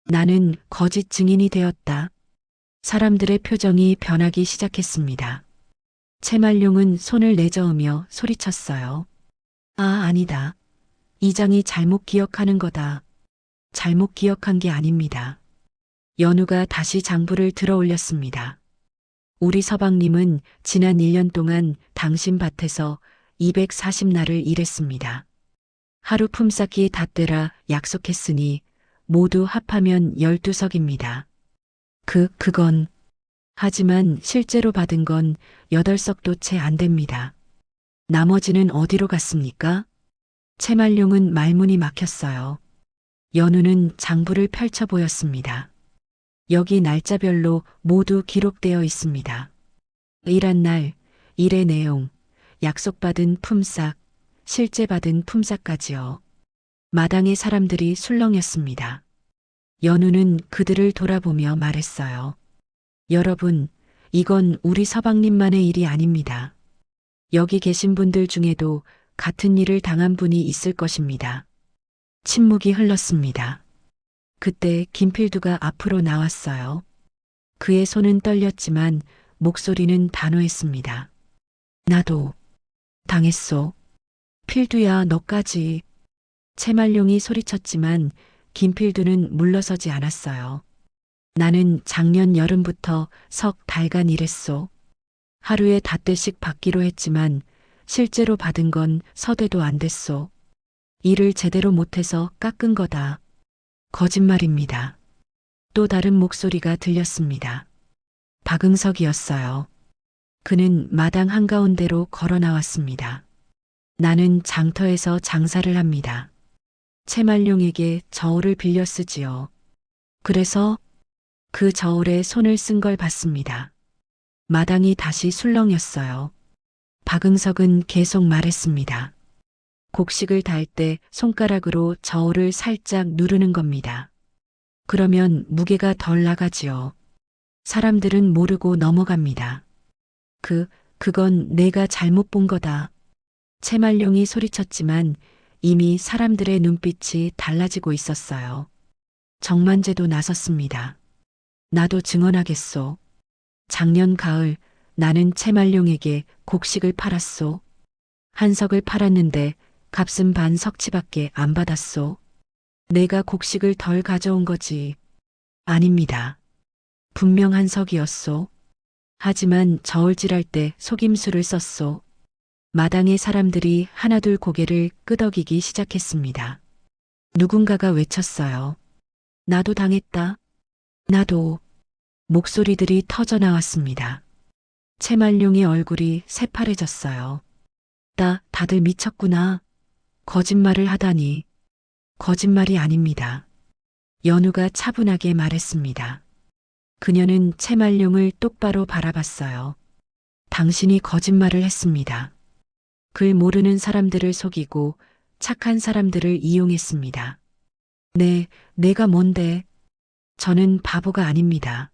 나는 거짓 증인이 되었다. 사람들의 표정이 변하기 시작했습니다. 채말룡은 손을 내저으며 소리쳤어요. 아니다. 이장이 잘못 기억하는 거다. 잘못 기억한 게 아닙니다. 연우가 다시 장부를 들어 올렸습니다. 우리 서방님은 지난 1년 동안 당신 밭에서 240날을 일했습니다. 하루 품삯이 닿되라 약속했으니 모두 합하면 12석입니다. 그건. 하지만 실제로 받은 건 8석도 채 안 됩니다. 나머지는 어디로 갔습니까? 채말룡은 말문이 막혔어요. 연우는 장부를 펼쳐 보였습니다. 여기 날짜별로 모두 기록되어 있습니다. 일한 날, 일의 내용, 약속받은 품삯, 실제 받은 품삯까지요. 마당의 사람들이 술렁였습니다. 연우는 그들을 돌아보며 말했어요. 여러분, 이건 우리 서방님만의 일이 아닙니다. 여기 계신 분들 중에도 같은 일을 당한 분이 있을 것입니다. 침묵이 흘렀습니다. 그때 김필두가 앞으로 나왔어요. 그의 손은 떨렸지만 목소리는 단호했습니다. 나도 당했소. 필두야, 너까지. 채말룡이 소리쳤지만 김필두는 물러서지 않았어요. 나는 작년 여름부터 석 달간 일했소. 하루에 닷대씩 받기로 했지만 실제로 받은 건 서대도 안 됐소. 일을 제대로 못해서 깎은 거다. 거짓말입니다. 또 다른 목소리가 들렸습니다. 박응석이었어요. 그는 마당 한가운데로 걸어 나왔습니다. 나는 장터에서 장사를 합니다. 채말룡에게 저울을 빌려 쓰지요. 그래서 그 저울에 손을 쓴 걸 봤습니다. 마당이 다시 술렁였어요. 박응석은 계속 말했습니다. 곡식을 달 때 손가락으로 저울을 살짝 누르는 겁니다. 그러면 무게가 덜 나가지요. 사람들은 모르고 넘어갑니다. 그건 내가 잘못 본 거다. 채말룡이 소리쳤지만 이미 사람들의 눈빛이 달라지고 있었어요. 정만재도 나섰습니다. 나도 증언하겠소. 작년 가을 나는 채말룡에게 곡식을 팔았소. 한 석을 팔았는데 값은 반 석치밖에 안 받았소. 내가 곡식을 덜 가져온 거지. 아닙니다. 분명 한 석이었소. 하지만 저울질할 때 속임수를 썼소. 마당의 사람들이 하나둘 고개를 끄덕이기 시작했습니다. 누군가가 외쳤어요. 나도 당했다. 나도. 목소리들이 터져 나왔습니다. 채말룡의 얼굴이 새파래졌어요. 다들 미쳤구나. 거짓말을 하다니. 거짓말이 아닙니다. 연우가 차분하게 말했습니다. 그녀는 채말룡을 똑바로 바라봤어요. 당신이 거짓말을 했습니다. 글 모르는 사람들을 속이고 착한 사람들을 이용했습니다. 내가 뭔데? 저는 바보가 아닙니다.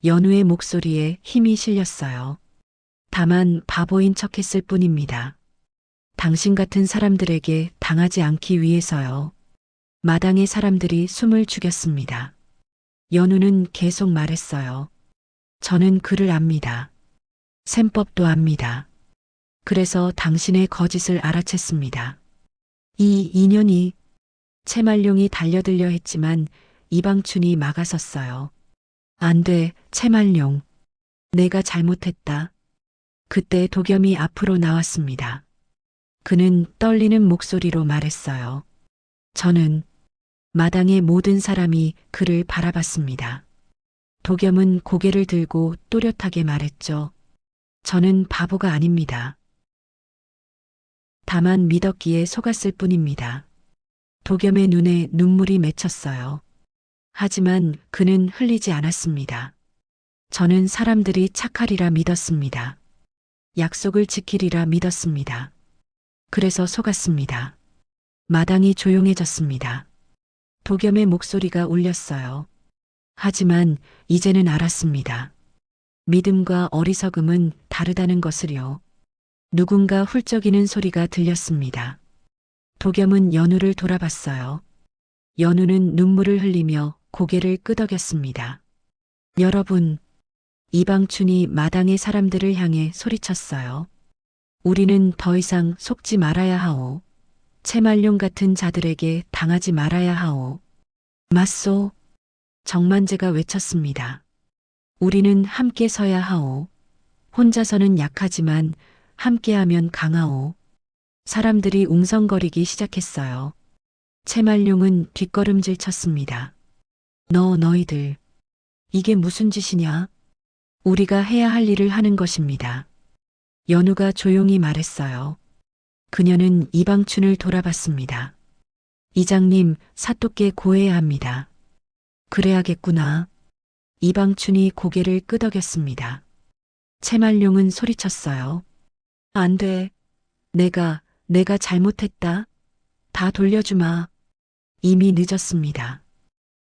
연우의 목소리에 힘이 실렸어요. 다만 바보인 척했을 뿐입니다. 당신 같은 사람들에게 당하지 않기 위해서요. 마당의 사람들이 숨을 죽였습니다. 연우는 계속 말했어요. 저는 글을 압니다. 셈법도 압니다. 그래서 당신의 거짓을 알아챘습니다. 이 인연이. 채말룡이 달려들려 했지만 이방춘이 막아섰어요. 안 돼, 채말룡. 내가 잘못했다. 그때 도겸이 앞으로 나왔습니다. 그는 떨리는 목소리로 말했어요. 저는. 마당의 모든 사람이 그를 바라봤습니다. 도겸은 고개를 들고 또렷하게 말했죠. 저는 바보가 아닙니다. 다만 믿었기에 속았을 뿐입니다. 도겸의 눈에 눈물이 맺혔어요. 하지만 그는 흘리지 않았습니다. 저는 사람들이 착하리라 믿었습니다. 약속을 지키리라 믿었습니다. 그래서 속았습니다. 마당이 조용해졌습니다. 도겸의 목소리가 울렸어요. 하지만 이제는 알았습니다. 믿음과 어리석음은 다르다는 것을요. 누군가 훌쩍이는 소리가 들렸습니다. 도겸은 연우를 돌아봤어요. 연우는 눈물을 흘리며 고개를 끄덕였습니다. 여러분, 이방춘이 마당의 사람들을 향해 소리쳤어요. 우리는 더 이상 속지 말아야 하오. 채말룡 같은 자들에게 당하지 말아야 하오. 맞소. 정만재가 외쳤습니다. 우리는 함께 서야 하오. 혼자서는 약하지만 함께하면 강하오. 사람들이 웅성거리기 시작했어요. 채말룡은 뒷걸음질 쳤습니다. 너희들. 이게 무슨 짓이냐? 우리가 해야 할 일을 하는 것입니다. 연우가 조용히 말했어요. 그녀는 이방춘을 돌아봤습니다. 이장님, 사또께 고해야 합니다. 그래야겠구나. 이방춘이 고개를 끄덕였습니다. 채말룡은 소리쳤어요. 안 돼. 내가 잘못했다. 다 돌려주마. 이미 늦었습니다.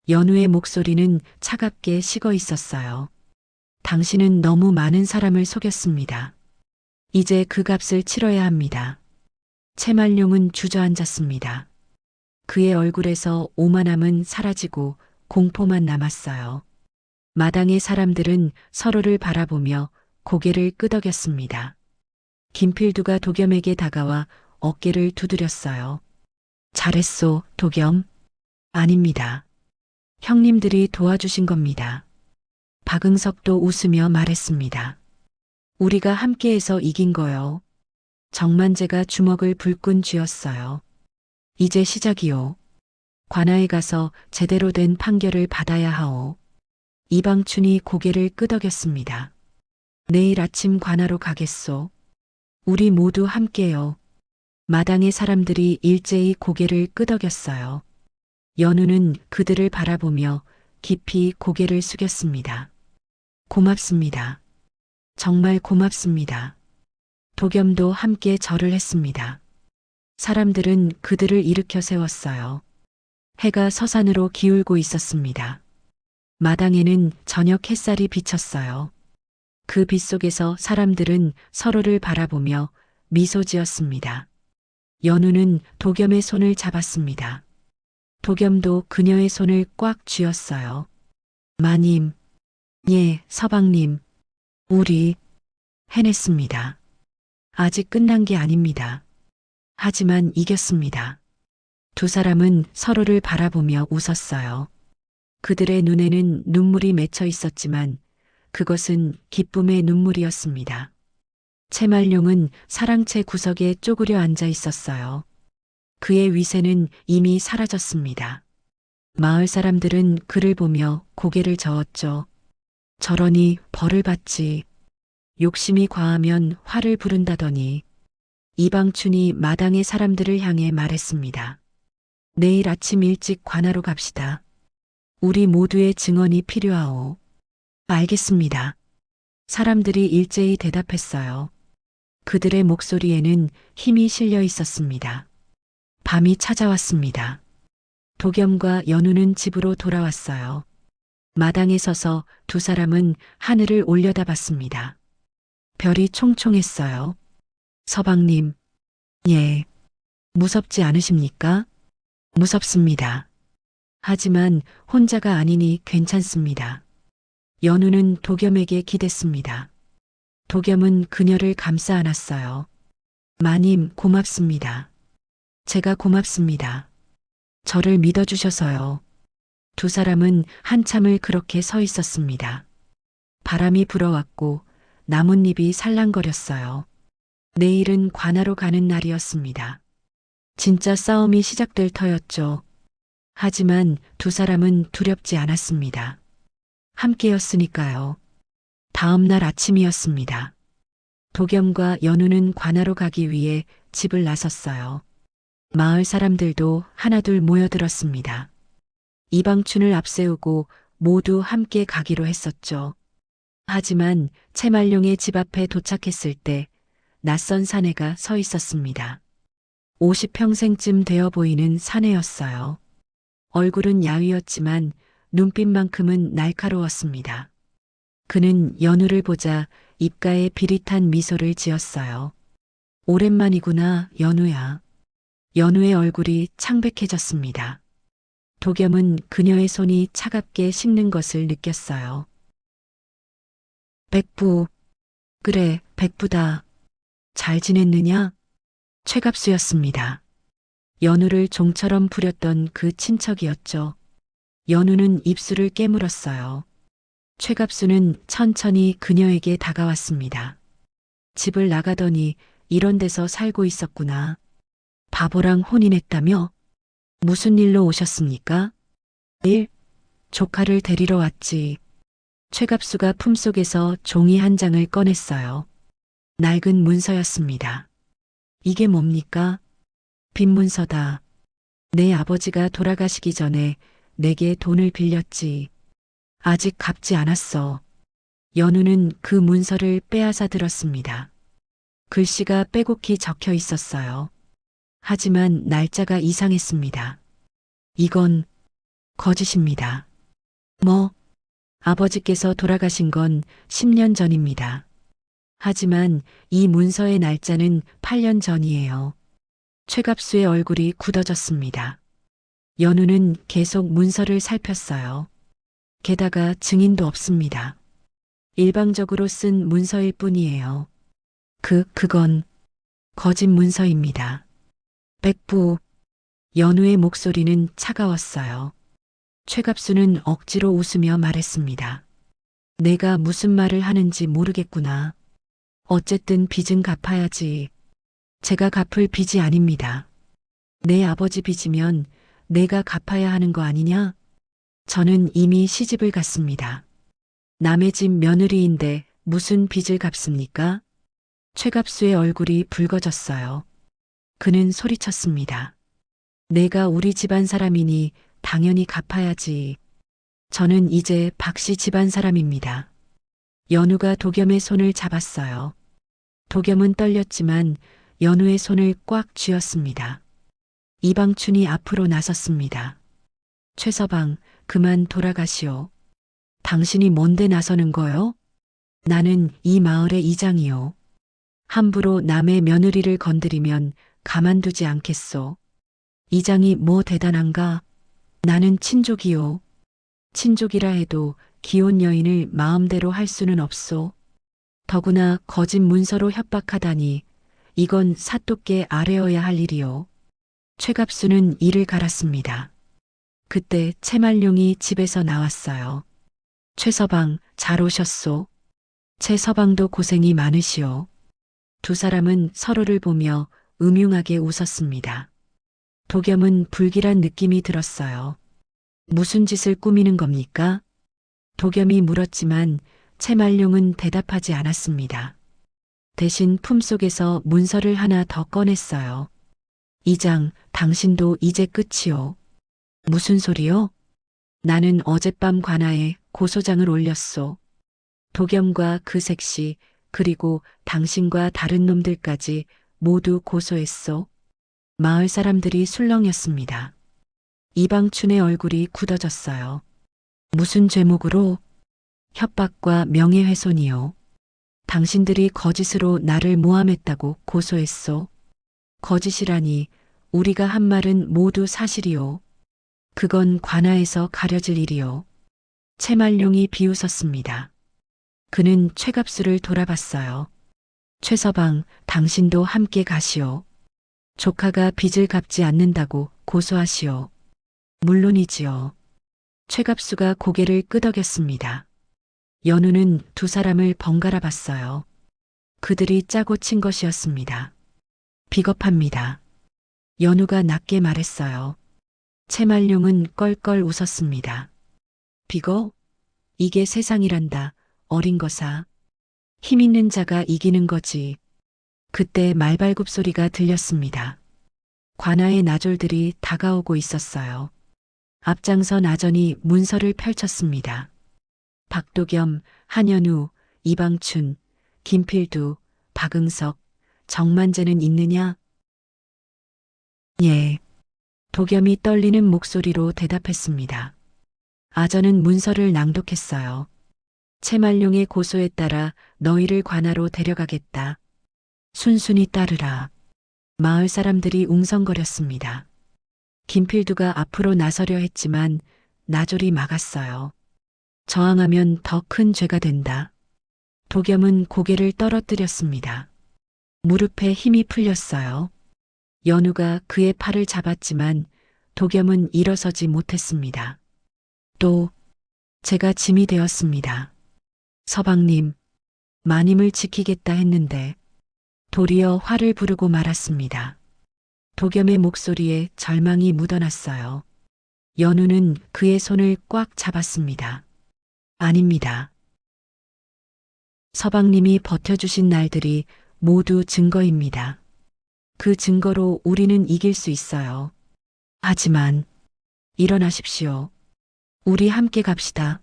연우의 목소리는 차갑게 식어 있었어요. 당신은 너무 많은 사람을 속였습니다. 이제 그 값을 치러야 합니다. 채말룡은 주저앉았습니다. 그의 얼굴에서 오만함은 사라지고 공포만 남았어요. 마당의 사람들은 서로를 바라보며 고개를 끄덕였습니다. 김필두가 도겸에게 다가와 어깨를 두드렸어요. 잘했소, 도겸. 아닙니다. 형님들이 도와주신 겁니다. 박응석도 웃으며 말했습니다. 우리가 함께해서 이긴 거요. 정만재가 주먹을 불끈 쥐었어요. 이제 시작이요. 관아에 가서 제대로 된 판결을 받아야 하오. 이방춘이 고개를 끄덕였습니다. 내일 아침 관아로 가겠소. 우리 모두 함께요. 마당의 사람들이 일제히 고개를 끄덕였어요. 연우는 그들을 바라보며 깊이 고개를 숙였습니다. 고맙습니다. 정말 고맙습니다. 도겸도 함께 절을 했습니다. 사람들은 그들을 일으켜 세웠어요. 해가 서산으로 기울고 있었습니다. 마당에는 저녁 햇살이 비쳤어요. 그 빛 속에서 사람들은 서로를 바라보며 미소 지었습니다. 연우는 도겸의 손을 잡았습니다. 도겸도 그녀의 손을 꽉 쥐었어요. 마님, 예, 서방님, 우리 해냈습니다. 아직 끝난 게 아닙니다. 하지만 이겼습니다. 두 사람은 서로를 바라보며 웃었어요. 그들의 눈에는 눈물이 맺혀 있었지만 그것은 기쁨의 눈물이었습니다. 채말룡은 사랑채 구석에 쪼그려 앉아 있었어요. 그의 위세는 이미 사라졌습니다. 마을 사람들은 그를 보며 고개를 저었죠. 저러니 벌을 받지. 욕심이 과하면 화를 부른다더니. 이방춘이 마당의 사람들을 향해 말했습니다. 내일 아침 일찍 관아로 갑시다. 우리 모두의 증언이 필요하오. 알겠습니다. 사람들이 일제히 대답했어요. 그들의 목소리에는 힘이 실려 있었습니다. 밤이 찾아왔습니다. 도겸과 연우는 집으로 돌아왔어요. 마당에 서서 두 사람은 하늘을 올려다봤습니다. 별이 총총했어요. 서방님, 예, 무섭지 않으십니까? 무섭습니다. 하지만 혼자가 아니니 괜찮습니다. 연우는 도겸에게 기댔습니다. 도겸은 그녀를 감싸 안았어요. 마님, 고맙습니다. 제가 고맙습니다. 저를 믿어주셔서요. 두 사람은 한참을 그렇게 서 있었습니다. 바람이 불어왔고 나뭇잎이 살랑거렸어요. 내일은 관아로 가는 날이었습니다. 진짜 싸움이 시작될 터였죠. 하지만 두 사람은 두렵지 않았습니다. 함께였으니까요. 다음 날 아침이었습니다. 도겸과 연우는 관아로 가기 위해 집을 나섰어요. 마을 사람들도 하나둘 모여들었습니다. 이방춘을 앞세우고 모두 함께 가기로 했었죠. 하지만 채말룡의 집 앞에 도착했을 때 낯선 사내가 서 있었습니다. 50평생쯤 되어 보이는 사내였어요. 얼굴은 야위었지만 눈빛만큼은 날카로웠습니다. 그는 연우를 보자 입가에 비릿한 미소를 지었어요. 오랜만이구나, 연우야. 연우의 얼굴이 창백해졌습니다. 도겸은 그녀의 손이 차갑게 식는 것을 느꼈어요. 백부. 그래, 백부다. 잘 지냈느냐? 최갑수였습니다. 연우를 종처럼 부렸던 그 친척이었죠. 연우는 입술을 깨물었어요. 최갑수는 천천히 그녀에게 다가왔습니다. 집을 나가더니 이런 데서 살고 있었구나. 바보랑 혼인했다며? 무슨 일로 오셨습니까? 일, 조카를 데리러 왔지. 최갑수가 품속에서 종이 한 장을 꺼냈어요. 낡은 문서였습니다. 이게 뭡니까? 빈문서다. 내 아버지가 돌아가시기 전에 내게 돈을 빌렸지. 아직 갚지 않았어. 연우는 그 문서를 빼앗아 들었습니다. 글씨가 빼곡히 적혀 있었어요. 하지만 날짜가 이상했습니다. 이건 거짓입니다. 뭐, 아버지께서 돌아가신 건 10년 전입니다. 하지만 이 문서의 날짜는 8년 전이에요. 최갑수의 얼굴이 굳어졌습니다. 연우는 계속 문서를 살폈어요. 게다가 증인도 없습니다. 일방적으로 쓴 문서일 뿐이에요. 그건 거짓 문서입니다. 백부, 연우의 목소리는 차가웠어요. 최갑수는 억지로 웃으며 말했습니다. 내가 무슨 말을 하는지 모르겠구나. 어쨌든 빚은 갚아야지. 제가 갚을 빚이 아닙니다. 내 아버지 빚이면 내가 갚아야 하는 거 아니냐? 저는 이미 시집을 갔습니다. 남의 집 며느리인데 무슨 빚을 갚습니까? 최갑수의 얼굴이 붉어졌어요. 그는 소리쳤습니다. 내가 우리 집안 사람이니 당연히 갚아야지. 저는 이제 박씨 집안 사람입니다. 연우가 도겸의 손을 잡았어요. 도겸은 떨렸지만 연우의 손을 꽉 쥐었습니다. 이방춘이 앞으로 나섰습니다. 최서방, 그만 돌아가시오. 당신이 뭔데 나서는 거요? 나는 이 마을의 이장이요. 함부로 남의 며느리를 건드리면 가만두지 않겠소. 이장이 뭐 대단한가? 나는 친족이요. 친족이라 해도 기혼 여인을 마음대로 할 수는 없소. 더구나 거짓 문서로 협박하다니 이건 사또께 아뢰어야 할 일이요. 최갑수는 이를 갈았습니다. 그때 채말룡이 집에서 나왔어요. 최서방 잘 오셨소. 최서방도 고생이 많으시오. 두 사람은 서로를 보며 음흉하게 웃었습니다. 도겸은 불길한 느낌이 들었어요. 무슨 짓을 꾸미는 겁니까? 도겸이 물었지만 채말룡은 대답하지 않았습니다. 대신 품속에서 문서를 하나 더 꺼냈어요. 이장, 당신도 이제 끝이요. 무슨 소리요? 나는 어젯밤 관아에 고소장을 올렸소. 도겸과 그 색시 그리고 당신과 다른 놈들까지 모두 고소했소. 마을 사람들이 술렁였습니다. 이방춘의 얼굴이 굳어졌어요. 무슨 죄목으로? 협박과 명예훼손이요. 당신들이 거짓으로 나를 모함했다고 고소했소. 거짓이라니 우리가 한 말은 모두 사실이요. 그건 관아에서 가려질 일이요. 채말룡이 비웃었습니다. 그는 최갑수를 돌아봤어요. 최서방, 당신도 함께 가시오. 조카가 빚을 갚지 않는다고 고소하시오. 물론이지요. 최갑수가 고개를 끄덕였습니다. 연우는 두 사람을 번갈아 봤어요. 그들이 짜고 친 것이었습니다. 비겁합니다. 연우가 낮게 말했어요. 채말룡은 껄껄 웃었습니다. 비거? 이게 세상이란다. 어린 거사. 힘 있는 자가 이기는 거지. 그때 말발굽 소리가 들렸습니다. 관아의 나졸들이 다가오고 있었어요. 앞장서 나전이 문서를 펼쳤습니다. 박도겸, 한현우, 이방춘, 김필두, 박응석, 정만재는 있느냐? 예. 도겸이 떨리는 목소리로 대답했습니다. 아전은 문서를 낭독했어요. 채말룡의 고소에 따라 너희를 관아로 데려가겠다. 순순히 따르라. 마을 사람들이 웅성거렸습니다. 김필두가 앞으로 나서려 했지만 나졸이 막았어요. 저항하면 더 큰 죄가 된다. 도겸은 고개를 떨어뜨렸습니다. 무릎에 힘이 풀렸어요. 연우가 그의 팔을 잡았지만 도겸은 일어서지 못했습니다. 또 제가 짐이 되었습니다. 서방님, 마님을 지키겠다 했는데 도리어 화를 부르고 말았습니다. 도겸의 목소리에 절망이 묻어났어요. 연우는 그의 손을 꽉 잡았습니다. 아닙니다. 서방님이 버텨주신 날들이 모두 증거입니다. 그 증거로 우리는 이길 수 있어요. 하지만 일어나십시오. 우리 함께 갑시다.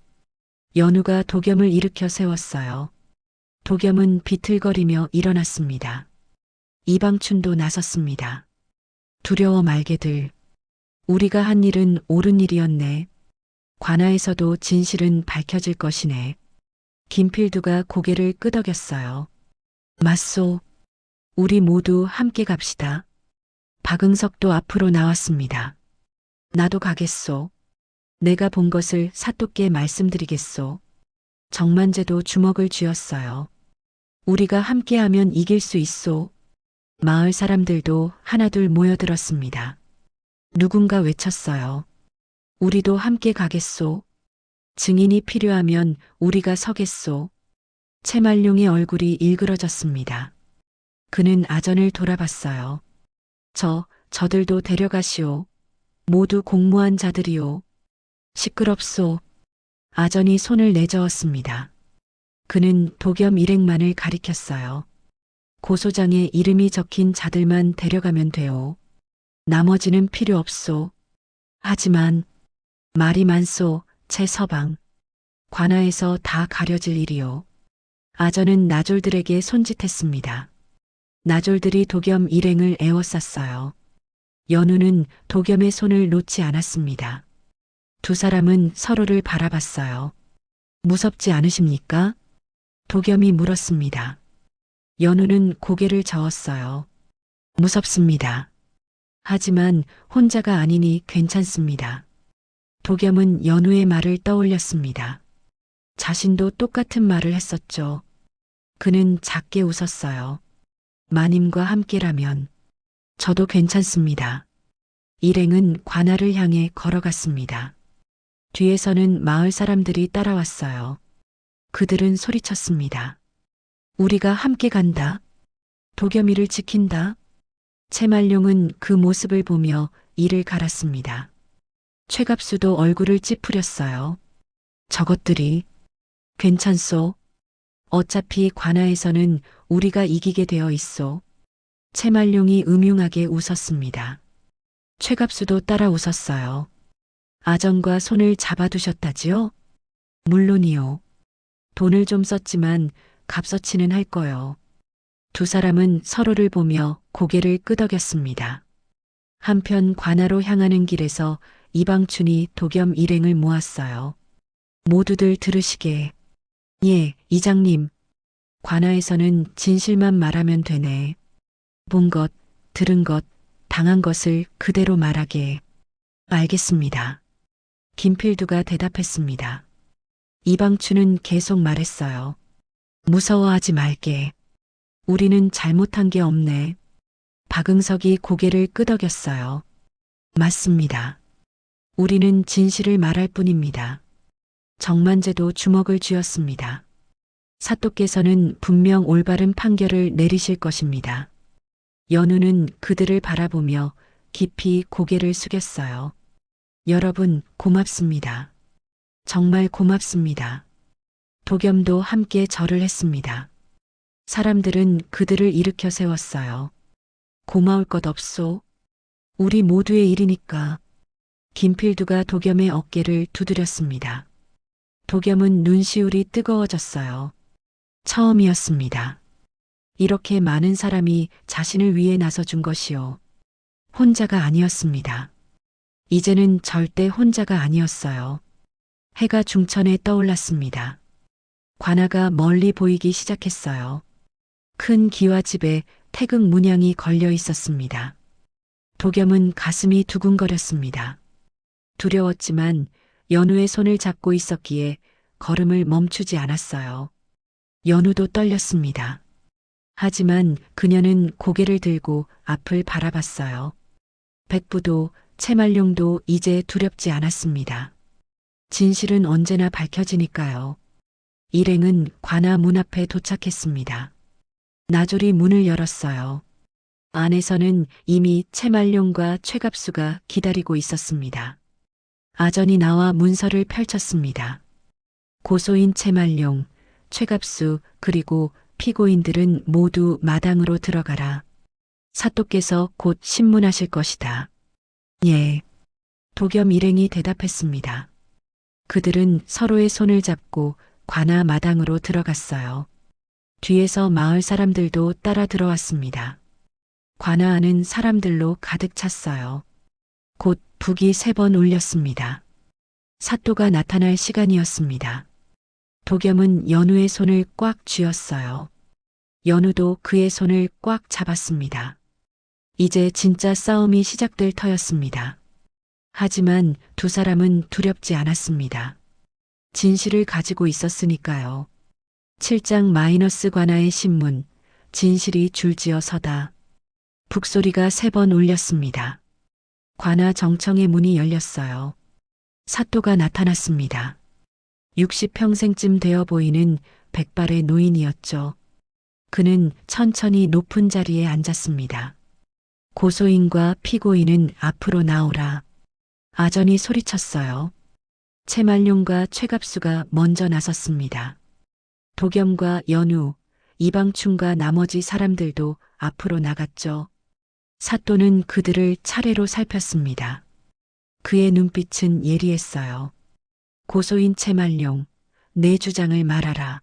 연우가 도겸을 일으켜 세웠어요. 도겸은 비틀거리며 일어났습니다. 이방춘도 나섰습니다. 두려워 말게들. 우리가 한 일은 옳은 일이었네. 관아에서도 진실은 밝혀질 것이네. 김필두가 고개를 끄덕였어요. 맞소. 우리 모두 함께 갑시다. 박응석도 앞으로 나왔습니다. 나도 가겠소. 내가 본 것을 사또께 말씀드리겠소. 정만재도 주먹을 쥐었어요. 우리가 함께하면 이길 수 있소. 마을 사람들도 하나둘 모여들었습니다. 누군가 외쳤어요. 우리도 함께 가겠소. 증인이 필요하면 우리가 서겠소. 채말룡의 얼굴이 일그러졌습니다. 그는 아전을 돌아봤어요. 저들도 데려가시오. 모두 공모한 자들이오. 시끄럽소. 아전이 손을 내저었습니다. 그는 도겸 일행만을 가리켰어요. 고소장에 이름이 적힌 자들만 데려가면 돼요. 나머지는 필요 없소. 하지만 말이 많소. 채서방. 관아에서 다 가려질 일이요. 아전은 나졸들에게 손짓했습니다. 나졸들이 도겸 일행을 에워쌌어요. 연우는 도겸의 손을 놓지 않았습니다. 두 사람은 서로를 바라봤어요. 무섭지 않으십니까? 도겸이 물었습니다. 연우는 고개를 저었어요. 무섭습니다. 하지만 혼자가 아니니 괜찮습니다. 도겸은 연우의 말을 떠올렸습니다. 자신도 똑같은 말을 했었죠. 그는 작게 웃었어요. 마님과 함께라면 저도 괜찮습니다. 일행은 관아를 향해 걸어갔습니다. 뒤에서는 마을 사람들이 따라왔어요. 그들은 소리쳤습니다. 우리가 함께 간다. 도겸이를 지킨다. 채말룡은 그 모습을 보며 이를 갈았습니다. 최갑수도 얼굴을 찌푸렸어요. 저것들이 괜찮소. 어차피 관아에서는 우리가 이기게 되어 있소. 채말룡이 음흉하게 웃었습니다. 최갑수도 따라 웃었어요. 아전과 손을 잡아두셨다지요? 물론이요. 돈을 좀 썼지만 값어치는 할 거요. 두 사람은 서로를 보며 고개를 끄덕였습니다. 한편 관아로 향하는 길에서 이방춘이 도겸 일행을 모았어요. 모두들 들으시게. 예, 이장님. 관아에서는 진실만 말하면 되네. 본 것, 들은 것, 당한 것을 그대로 말하게. 알겠습니다. 김필두가 대답했습니다. 이방춘은 계속 말했어요. 무서워하지 말게. 우리는 잘못한 게 없네. 박응석이 고개를 끄덕였어요. 맞습니다. 우리는 진실을 말할 뿐입니다. 정만재도 주먹을 쥐었습니다. 사또께서는 분명 올바른 판결을 내리실 것입니다. 연우는 그들을 바라보며 깊이 고개를 숙였어요. 여러분, 고맙습니다. 정말 고맙습니다. 도겸도 함께 절을 했습니다. 사람들은 그들을 일으켜 세웠어요. 고마울 것 없소. 우리 모두의 일이니까. 김필두가 도겸의 어깨를 두드렸습니다. 도겸은 눈시울이 뜨거워졌어요. 처음이었습니다. 이렇게 많은 사람이 자신을 위해 나서준 것이요. 혼자가 아니었습니다. 이제는 절대 혼자가 아니었어요. 해가 중천에 떠올랐습니다. 관아가 멀리 보이기 시작했어요. 큰 기와집에 태극 문양이 걸려 있었습니다. 도겸은 가슴이 두근거렸습니다. 두려웠지만 연우의 손을 잡고 있었기에 걸음을 멈추지 않았어요. 연우도 떨렸습니다. 하지만 그녀는 고개를 들고 앞을 바라봤어요. 백부도 채말룡도 이제 두렵지 않았습니다. 진실은 언제나 밝혀지니까요. 일행은 관아 문 앞에 도착했습니다. 나졸이 문을 열었어요. 안에서는 이미 채말룡과 최갑수가 기다리고 있었습니다. 아전이 나와 문서를 펼쳤습니다. 고소인 채말룡, 최갑수 그리고 피고인들은 모두 마당으로 들어가라. 사또께서 곧 신문하실 것이다. 예. 도겸 일행이 대답했습니다. 그들은 서로의 손을 잡고 관아 마당으로 들어갔어요. 뒤에서 마을 사람들도 따라 들어왔습니다. 관아 안은 사람들로 가득 찼어요. 곧 북이 3번 울렸습니다. 사또가 나타날 시간이었습니다. 도겸은 연우의 손을 꽉 쥐었어요. 연우도 그의 손을 꽉 잡았습니다. 이제 진짜 싸움이 시작될 터였습니다. 하지만 두 사람은 두렵지 않았습니다. 진실을 가지고 있었으니까요. 7장 마이너스 관아의 신문, 진실이 줄지어 서다. 북소리가 3번 울렸습니다. 관아 정청의 문이 열렸어요. 사또가 나타났습니다. 60평생쯤 되어 보이는 백발의 노인이었죠. 그는 천천히 높은 자리에 앉았습니다. 고소인과 피고인은 앞으로 나오라. 아전이 소리쳤어요. 채말룡과 최갑수가 먼저 나섰습니다. 도겸과 연우, 이방충과 나머지 사람들도 앞으로 나갔죠. 사또는 그들을 차례로 살폈습니다. 그의 눈빛은 예리했어요. 고소인 채말룡, 내 주장을 말하라.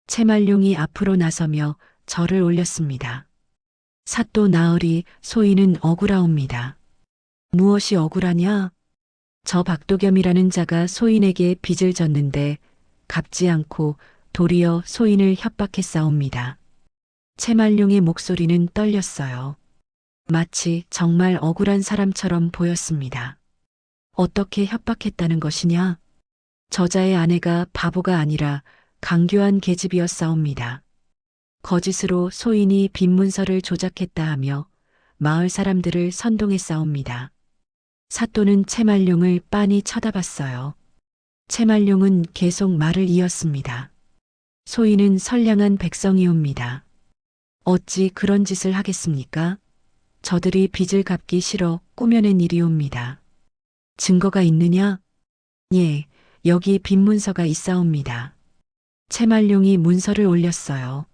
채말룡이 앞으로 나서며 절을 올렸습니다. 사또 나으리 소인은 억울하옵니다. 무엇이 억울하냐? 저 박도겸이라는 자가 소인에게 빚을 졌는데 갚지 않고 도리어 소인을 협박했사옵니다. 채말룡의 목소리는 떨렸어요. 마치 정말 억울한 사람처럼 보였습니다. 어떻게 협박했다는 것이냐? 저자의 아내가 바보가 아니라 강교한 계집이었사옵니다. 거짓으로 소인이 빈문서를 조작했다 하며 마을 사람들을 선동했사옵니다. 사또는 채말룡을 빤히 쳐다봤어요. 채말룡은 계속 말을 이었습니다. 소인은 선량한 백성이옵니다. 어찌 그런 짓을 하겠습니까? 저들이 빚을 갚기 싫어 꾸며낸 일이옵니다. 증거가 있느냐? 예, 여기 빈문서가 있사옵니다. 채말룡이 문서를 올렸어요.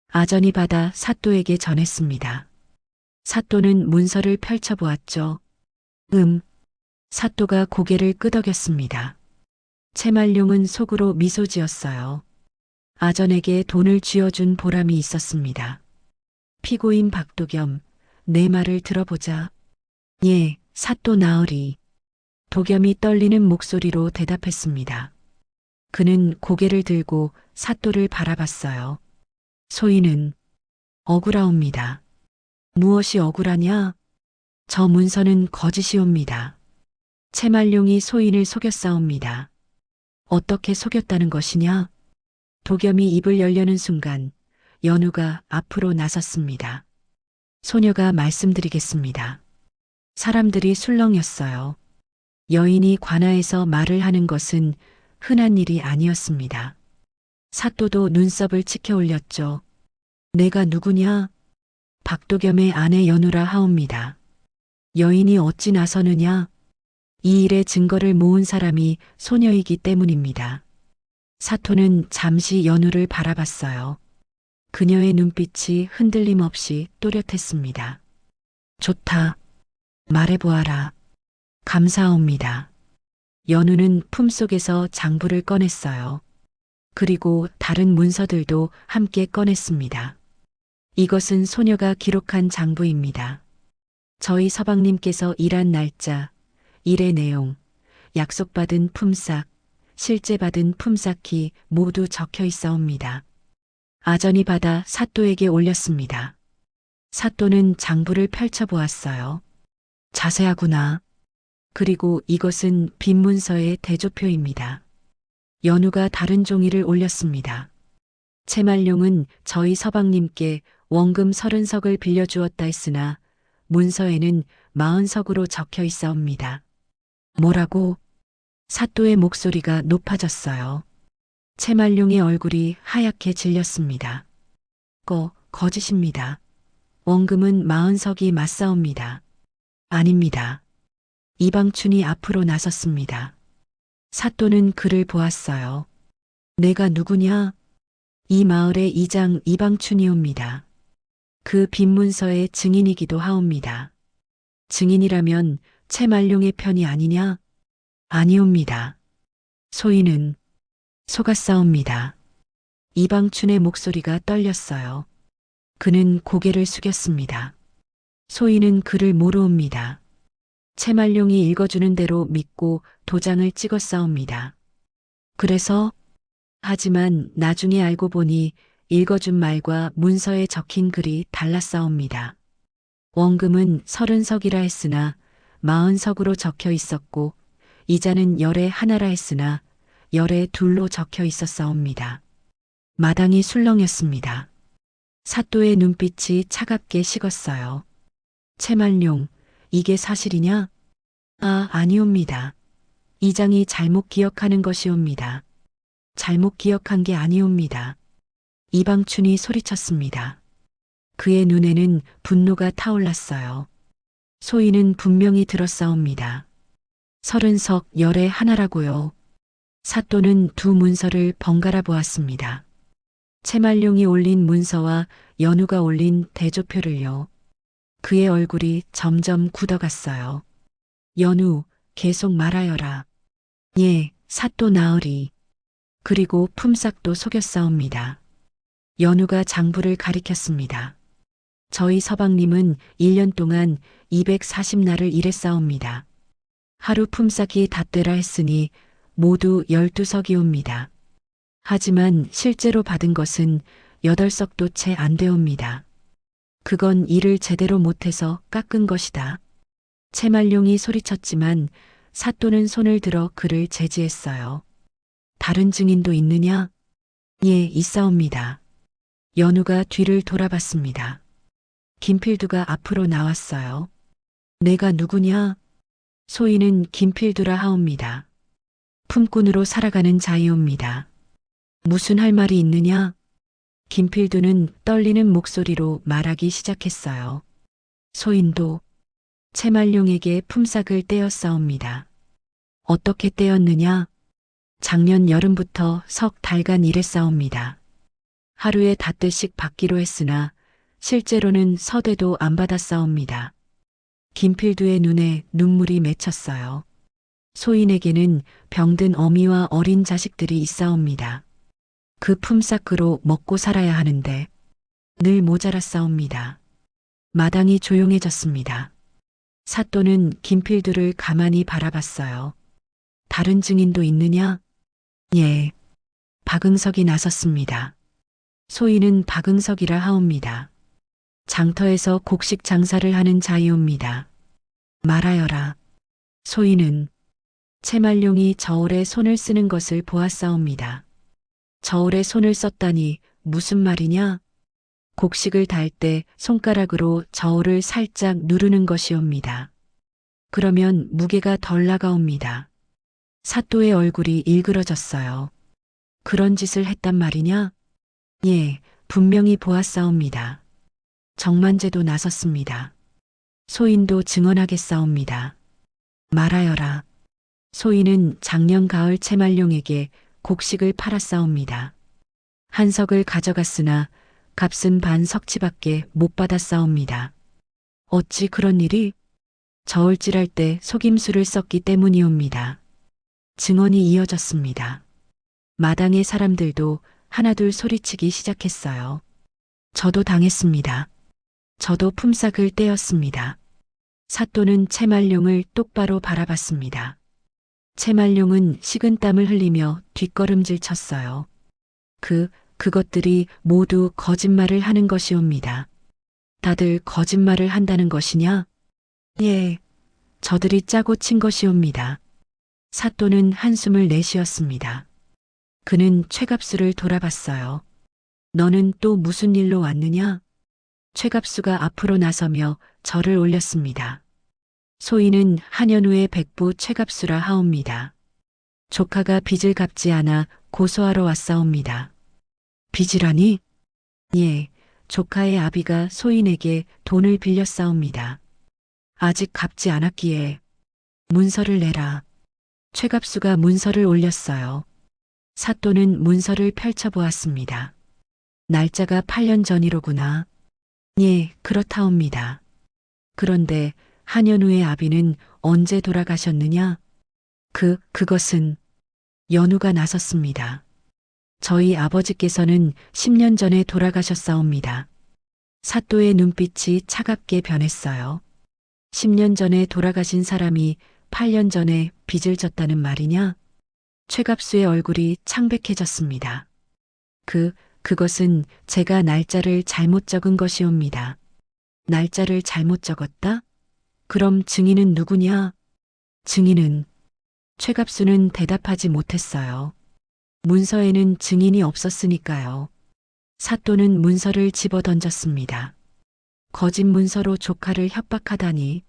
아전이 받아 사또에게 전했습니다. 사또는 문서를 펼쳐보았죠. 사또가 고개를 끄덕였습니다. 채말룡은 속으로 미소 지었어요. 아전에게 돈을 쥐어준 보람이 있었습니다. 피고인 박도겸, 내 말을 들어보자. 예, 사또 나으리. 도겸이 떨리는 목소리로 대답했습니다. 그는 고개를 들고 사또를 바라봤어요. 소인은 억울하옵니다. 무엇이 억울하냐? 저 문서는 거짓이옵니다. 채말룡이 소인을 속였사옵니다. 어떻게 속였다는 것이냐? 도겸이 입을 열려는 순간 연우가 앞으로 나섰습니다. 소녀가 말씀드리겠습니다. 사람들이 술렁였어요. 여인이 관아에서 말을 하는 것은 흔한 일이 아니었습니다. 사또도 눈썹을 치켜 올렸죠. 내가 누구냐? 박도겸의 아내 연우라 하옵니다. 여인이 어찌 나서느냐? 이 일의 증거를 모은 사람이 소녀이기 때문입니다. 사토는 잠시 연우를 바라봤어요. 그녀의 눈빛이 흔들림 없이 또렷했습니다. 좋다. 말해보아라. 감사합니다. 연우는 품속에서 장부를 꺼냈어요. 그리고 다른 문서들도 함께 꺼냈습니다. 이것은 소녀가 기록한 장부입니다. 저희 서방님께서 일한 날짜, 일의 내용, 약속받은 품삯, 실제 받은 품삯이 모두 적혀 있사옵니다. 아전이 받아 사또에게 올렸습니다. 사또는 장부를 펼쳐보았어요. 자세하구나. 그리고 이것은 빈문서의 대조표입니다. 연우가 다른 종이를 올렸습니다. 채말룡은 저희 서방님께 원금 30석을 빌려주었다 했으나 문서에는 40석으로 적혀 있사옵니다. 뭐라고? 사또의 목소리가 높아졌어요. 채말룡의 얼굴이 하얗게 질렸습니다. 거짓입니다. 원금은 마흔석이 맞사옵니다. 아닙니다. 이방춘이 앞으로 나섰습니다. 사또는 그를 보았어요. 내가 누구냐? 이 마을의 이장 이방춘이옵니다. 그 빈문서의 증인이기도 하옵니다. 증인이라면 채말룡의 편이 아니냐? 아니옵니다. 소인은 속았사옵니다. 이방춘의 목소리가 떨렸어요. 그는 고개를 숙였습니다. 소인은 그를 모르옵니다. 채말룡이 읽어주는 대로 믿고 도장을 찍었사옵니다. 그래서 하지만 나중에 알고 보니 읽어준 말과 문서에 적힌 글이 달랐사옵니다. 원금은 30석이라 했으나 40석으로 적혀 있었고 이자는 열에 하나라 했으나 열에 둘로 적혀 있었사옵니다. 마당이 술렁였습니다. 사또의 눈빛이 차갑게 식었어요. 채말룡, 이게 사실이냐? 아, 아니옵니다. 이장이 잘못 기억하는 것이옵니다. 잘못 기억한 게 아니옵니다. 이방춘이 소리쳤습니다. 그의 눈에는 분노가 타올랐어요. 소인은 분명히 들었사옵니다. 30석 열에 하나라고요. 사또는 두 문서를 번갈아 보았습니다. 채말룡이 올린 문서와 연우가 올린 대조표를요. 그의 얼굴이 점점 굳어갔어요. 연우, 계속 말하여라. 예, 사또 나으리. 그리고 품삯도 속였사옵니다. 연우가 장부를 가리켰습니다. 저희 서방님은 1년 동안 240날을 일했사옵니다. 하루 품삯이 닷되라 했으니 모두 12석이옵니다. 하지만 실제로 받은 것은 8석도 채 안 되옵니다. 그건 일을 제대로 못해서 깎은 것이다. 채말룡이 소리쳤지만 사또는 손을 들어 그를 제지했어요. 다른 증인도 있느냐? 예, 있사옵니다. 연우가 뒤를 돌아봤습니다. 김필두가 앞으로 나왔어요. 내가 누구냐? 소인은 김필두라 하옵니다. 품꾼으로 살아가는 자이옵니다. 무슨 할 말이 있느냐? 김필두는 떨리는 목소리로 말하기 시작했어요. 소인도 채말룡에게 품삯을 떼었사옵니다. 어떻게 떼었느냐? 작년 여름부터 석 달간 일했사옵니다. 하루에 닷대씩 받기로 했으나 실제로는 서대도 안 받았사옵니다. 김필두의 눈에 눈물이 맺혔어요. 소인에게는 병든 어미와 어린 자식들이 있사옵니다. 그 품삯으로 먹고 살아야 하는데 늘 모자랐사옵니다. 마당이 조용해졌습니다. 사또는 김필두를 가만히 바라봤어요. 다른 증인도 있느냐? 예. 박응석이 나섰습니다. 소인은 박응석이라 하옵니다. 장터에서 곡식 장사를 하는 자이옵니다. 말하여라. 소인은 채말룡이 저울에 손을 쓰는 것을 보았사옵니다. 저울에 손을 썼다니 무슨 말이냐? 곡식을 달 때 손가락으로 저울을 살짝 누르는 것이옵니다. 그러면 무게가 덜 나가옵니다. 사또의 얼굴이 일그러졌어요. 그런 짓을 했단 말이냐? 예, 분명히 보았사옵니다. 정만제도 나섰습니다. 소인도 증언하겠사옵니다. 말하여라. 소인은 작년 가을 채말룡에게 곡식을 팔았사옵니다. 한 석을 가져갔으나 값은 반 석치밖에 못 받았사옵니다. 어찌 그런 일이? 저울질할 때 속임수를 썼기 때문이옵니다. 증언이 이어졌습니다. 마당의 사람들도 하나둘 소리치기 시작했어요. 저도 당했습니다. 저도 품삯을 떼었습니다. 사또는 채말룡을 똑바로 바라봤습니다. 채말룡은 식은땀을 흘리며 뒷걸음질 쳤어요. 그것들이 모두 거짓말을 하는 것이옵니다. 다들 거짓말을 한다는 것이냐? 예, 저들이 짜고 친 것이옵니다. 사또는 한숨을 내쉬었습니다. 그는 최갑수를 돌아봤어요. 너는 또 무슨 일로 왔느냐? 최갑수가 앞으로 나서며 절을 올렸습니다. 소인은 한현우의 백부 최갑수라 하옵니다. 조카가 빚을 갚지 않아 고소하러 왔사옵니다. 빚이라니? 예, 조카의 아비가 소인에게 돈을 빌렸사옵니다. 아직 갚지 않았기에 문서를 내라. 최갑수가 문서를 올렸어요. 사또는 문서를 펼쳐보았습니다. 날짜가 8년 전이로구나. 예, 그렇다옵니다. 그런데 한년 후의 아비는 언제 돌아가셨느냐? 그것은 연우가 나섰습니다. 저희 아버지께서는 10년 전에 돌아가셨사옵니다. 사또의 눈빛이 차갑게 변했어요. 10년 전에 돌아가신 사람이 8년 전에 빚을 졌다는 말이냐? 최갑수의 얼굴이 창백해졌습니다. 그것은 제가 날짜를 잘못 적은 것이옵니다. 날짜를 잘못 적었다? 그럼 증인은 누구냐? 증인은 최갑수는 대답하지 못했어요. 문서에는 증인이 없었으니까요. 사또는 문서를 집어 던졌습니다. 거짓 문서로 조카를 협박하다니.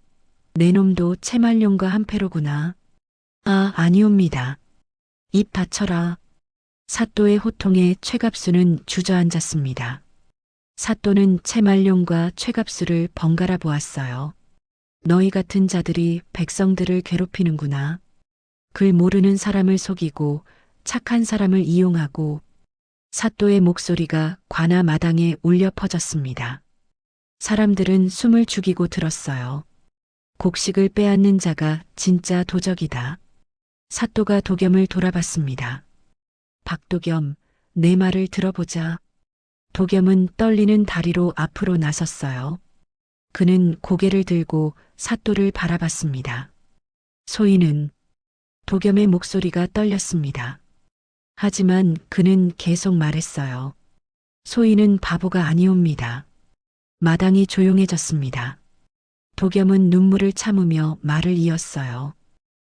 내 놈도 채말룡과 한패로구나. 아니옵니다. 입 닫혀라. 사또의 호통에 최갑수는 주저앉았습니다. 사또는 채말룡과 최갑수를 번갈아 보았어요. 너희 같은 자들이 백성들을 괴롭히는구나. 글 모르는 사람을 속이고 착한 사람을 이용하고. 사또의 목소리가 관아 마당에 울려 퍼졌습니다. 사람들은 숨을 죽이고 들었어요. 곡식을 빼앗는 자가 진짜 도적이다. 사또가 도겸을 돌아봤습니다. 박도겸, 내 말을 들어보자. 도겸은 떨리는 다리로 앞으로 나섰어요. 그는 고개를 들고 사또를 바라봤습니다. 소인은 도겸의 목소리가 떨렸습니다. 하지만 그는 계속 말했어요. 소인은 바보가 아니옵니다. 마당이 조용해졌습니다. 도겸은 눈물을 참으며 말을 이었어요.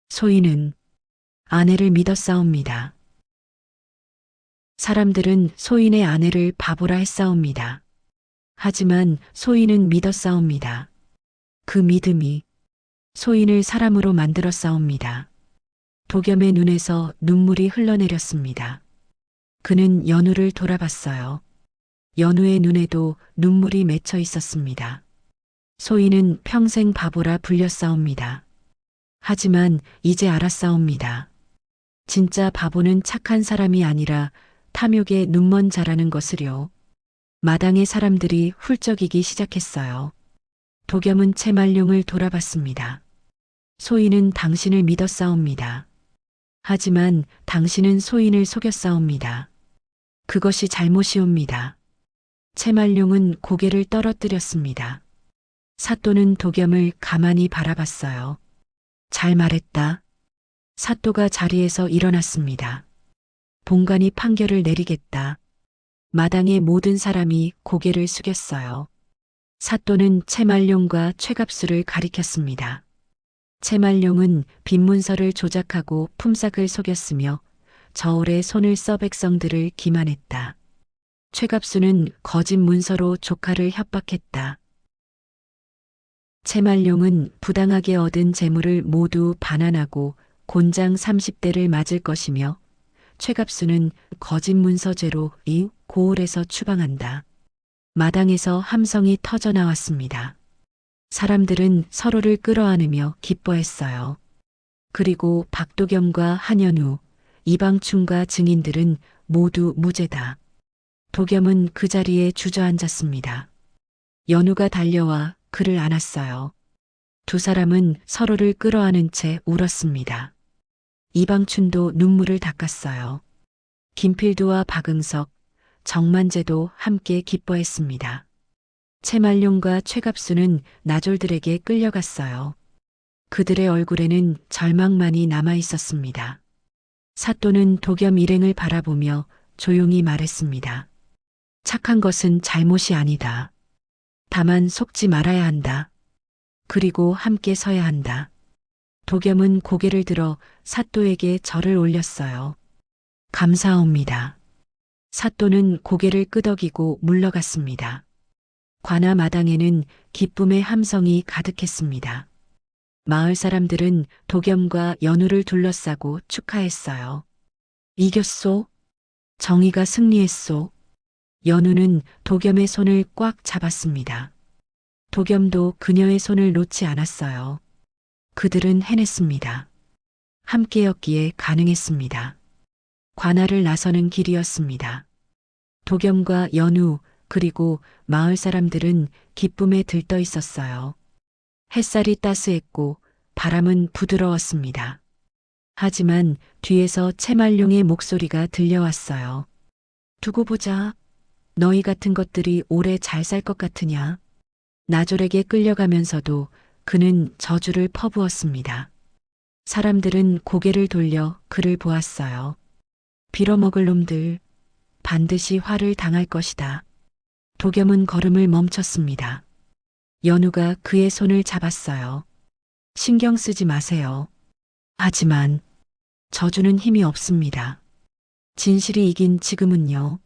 소인은 아내를 믿었사옵니다. 사람들은 소인의 아내를 바보라 했사옵니다. 하지만 소인은 믿었사옵니다. 그 믿음이 소인을 사람으로 만들었사옵니다. 도겸의 눈에서 눈물이 흘러내렸습니다. 그는 연우를 돌아봤어요. 연우의 눈에도 눈물이 맺혀 있었습니다. 소인은 평생 바보라 불렸사옵니다. 하지만 이제 알았사옵니다. 진짜 바보는 착한 사람이 아니라 탐욕의 눈먼 자라는 것을요. 마당의 사람들이 훌쩍이기 시작했어요. 도겸은 채말룡을 돌아봤습니다. 소인은 당신을 믿었사옵니다. 하지만 당신은 소인을 속였사옵니다. 그것이 잘못이옵니다. 채말룡은 고개를 떨어뜨렸습니다. 사또는 도겸을 가만히 바라봤어요. 잘 말했다. 사또가 자리에서 일어났습니다. 본관이 판결을 내리겠다. 마당의 모든 사람이 고개를 숙였어요. 사또는 채말룡과 최갑수를 가리켰습니다. 채말룡은 빈문서를 조작하고 품삯을 속였으며 저울에 손을 써 백성들을 기만했다. 최갑수는 거짓 문서로 조카를 협박했다. 채말룡은 부당하게 얻은 재물을 모두 반환하고 곤장 30대를 맞을 것이며 최갑수는 거짓 문서죄로 이 고을에서 추방한다. 마당에서 함성이 터져 나왔습니다. 사람들은 서로를 끌어안으며 기뻐했어요. 그리고 박도겸과 한연우, 이방춘과 증인들은 모두 무죄다. 도겸은 그 자리에 주저앉았습니다. 연우가 달려와 그를 안았어요. 두 사람은 서로를 끌어안은 채 울었습니다. 이방춘도 눈물을 닦았어요. 김필두와 박응석, 정만재도 함께 기뻐했습니다. 채말룡과 최갑수는 나졸들에게 끌려갔어요. 그들의 얼굴에는 절망만이 남아 있었습니다. 사또는 도겸 일행을 바라보며 조용히 말했습니다. 착한 것은 잘못이 아니다. 다만 속지 말아야 한다. 그리고 함께 서야 한다. 도겸은 고개를 들어 사또에게 절을 올렸어요. 감사합니다. 사또는 고개를 끄덕이고 물러갔습니다. 관아 마당에는 기쁨의 함성이 가득했습니다. 마을 사람들은 도겸과 연우를 둘러싸고 축하했어요. 이겼소? 정의가 승리했소? 연우는 도겸의 손을 꽉 잡았습니다. 도겸도 그녀의 손을 놓지 않았어요. 그들은 해냈습니다. 함께였기에 가능했습니다. 관할을 나서는 길이었습니다. 도겸과 연우 그리고 마을 사람들은 기쁨에 들떠 있었어요. 햇살이 따스했고 바람은 부드러웠습니다. 하지만 뒤에서 채말룡의 목소리가 들려왔어요. 두고 보자. 너희 같은 것들이 오래 잘 살 것 같으냐? 나졸에게 끌려가면서도 그는 저주를 퍼부었습니다. 사람들은 고개를 돌려 그를 보았어요. 빌어먹을 놈들, 반드시 화를 당할 것이다. 도겸은 걸음을 멈췄습니다. 연우가 그의 손을 잡았어요. 신경 쓰지 마세요. 하지만 저주는 힘이 없습니다. 진실이 이긴 지금은요.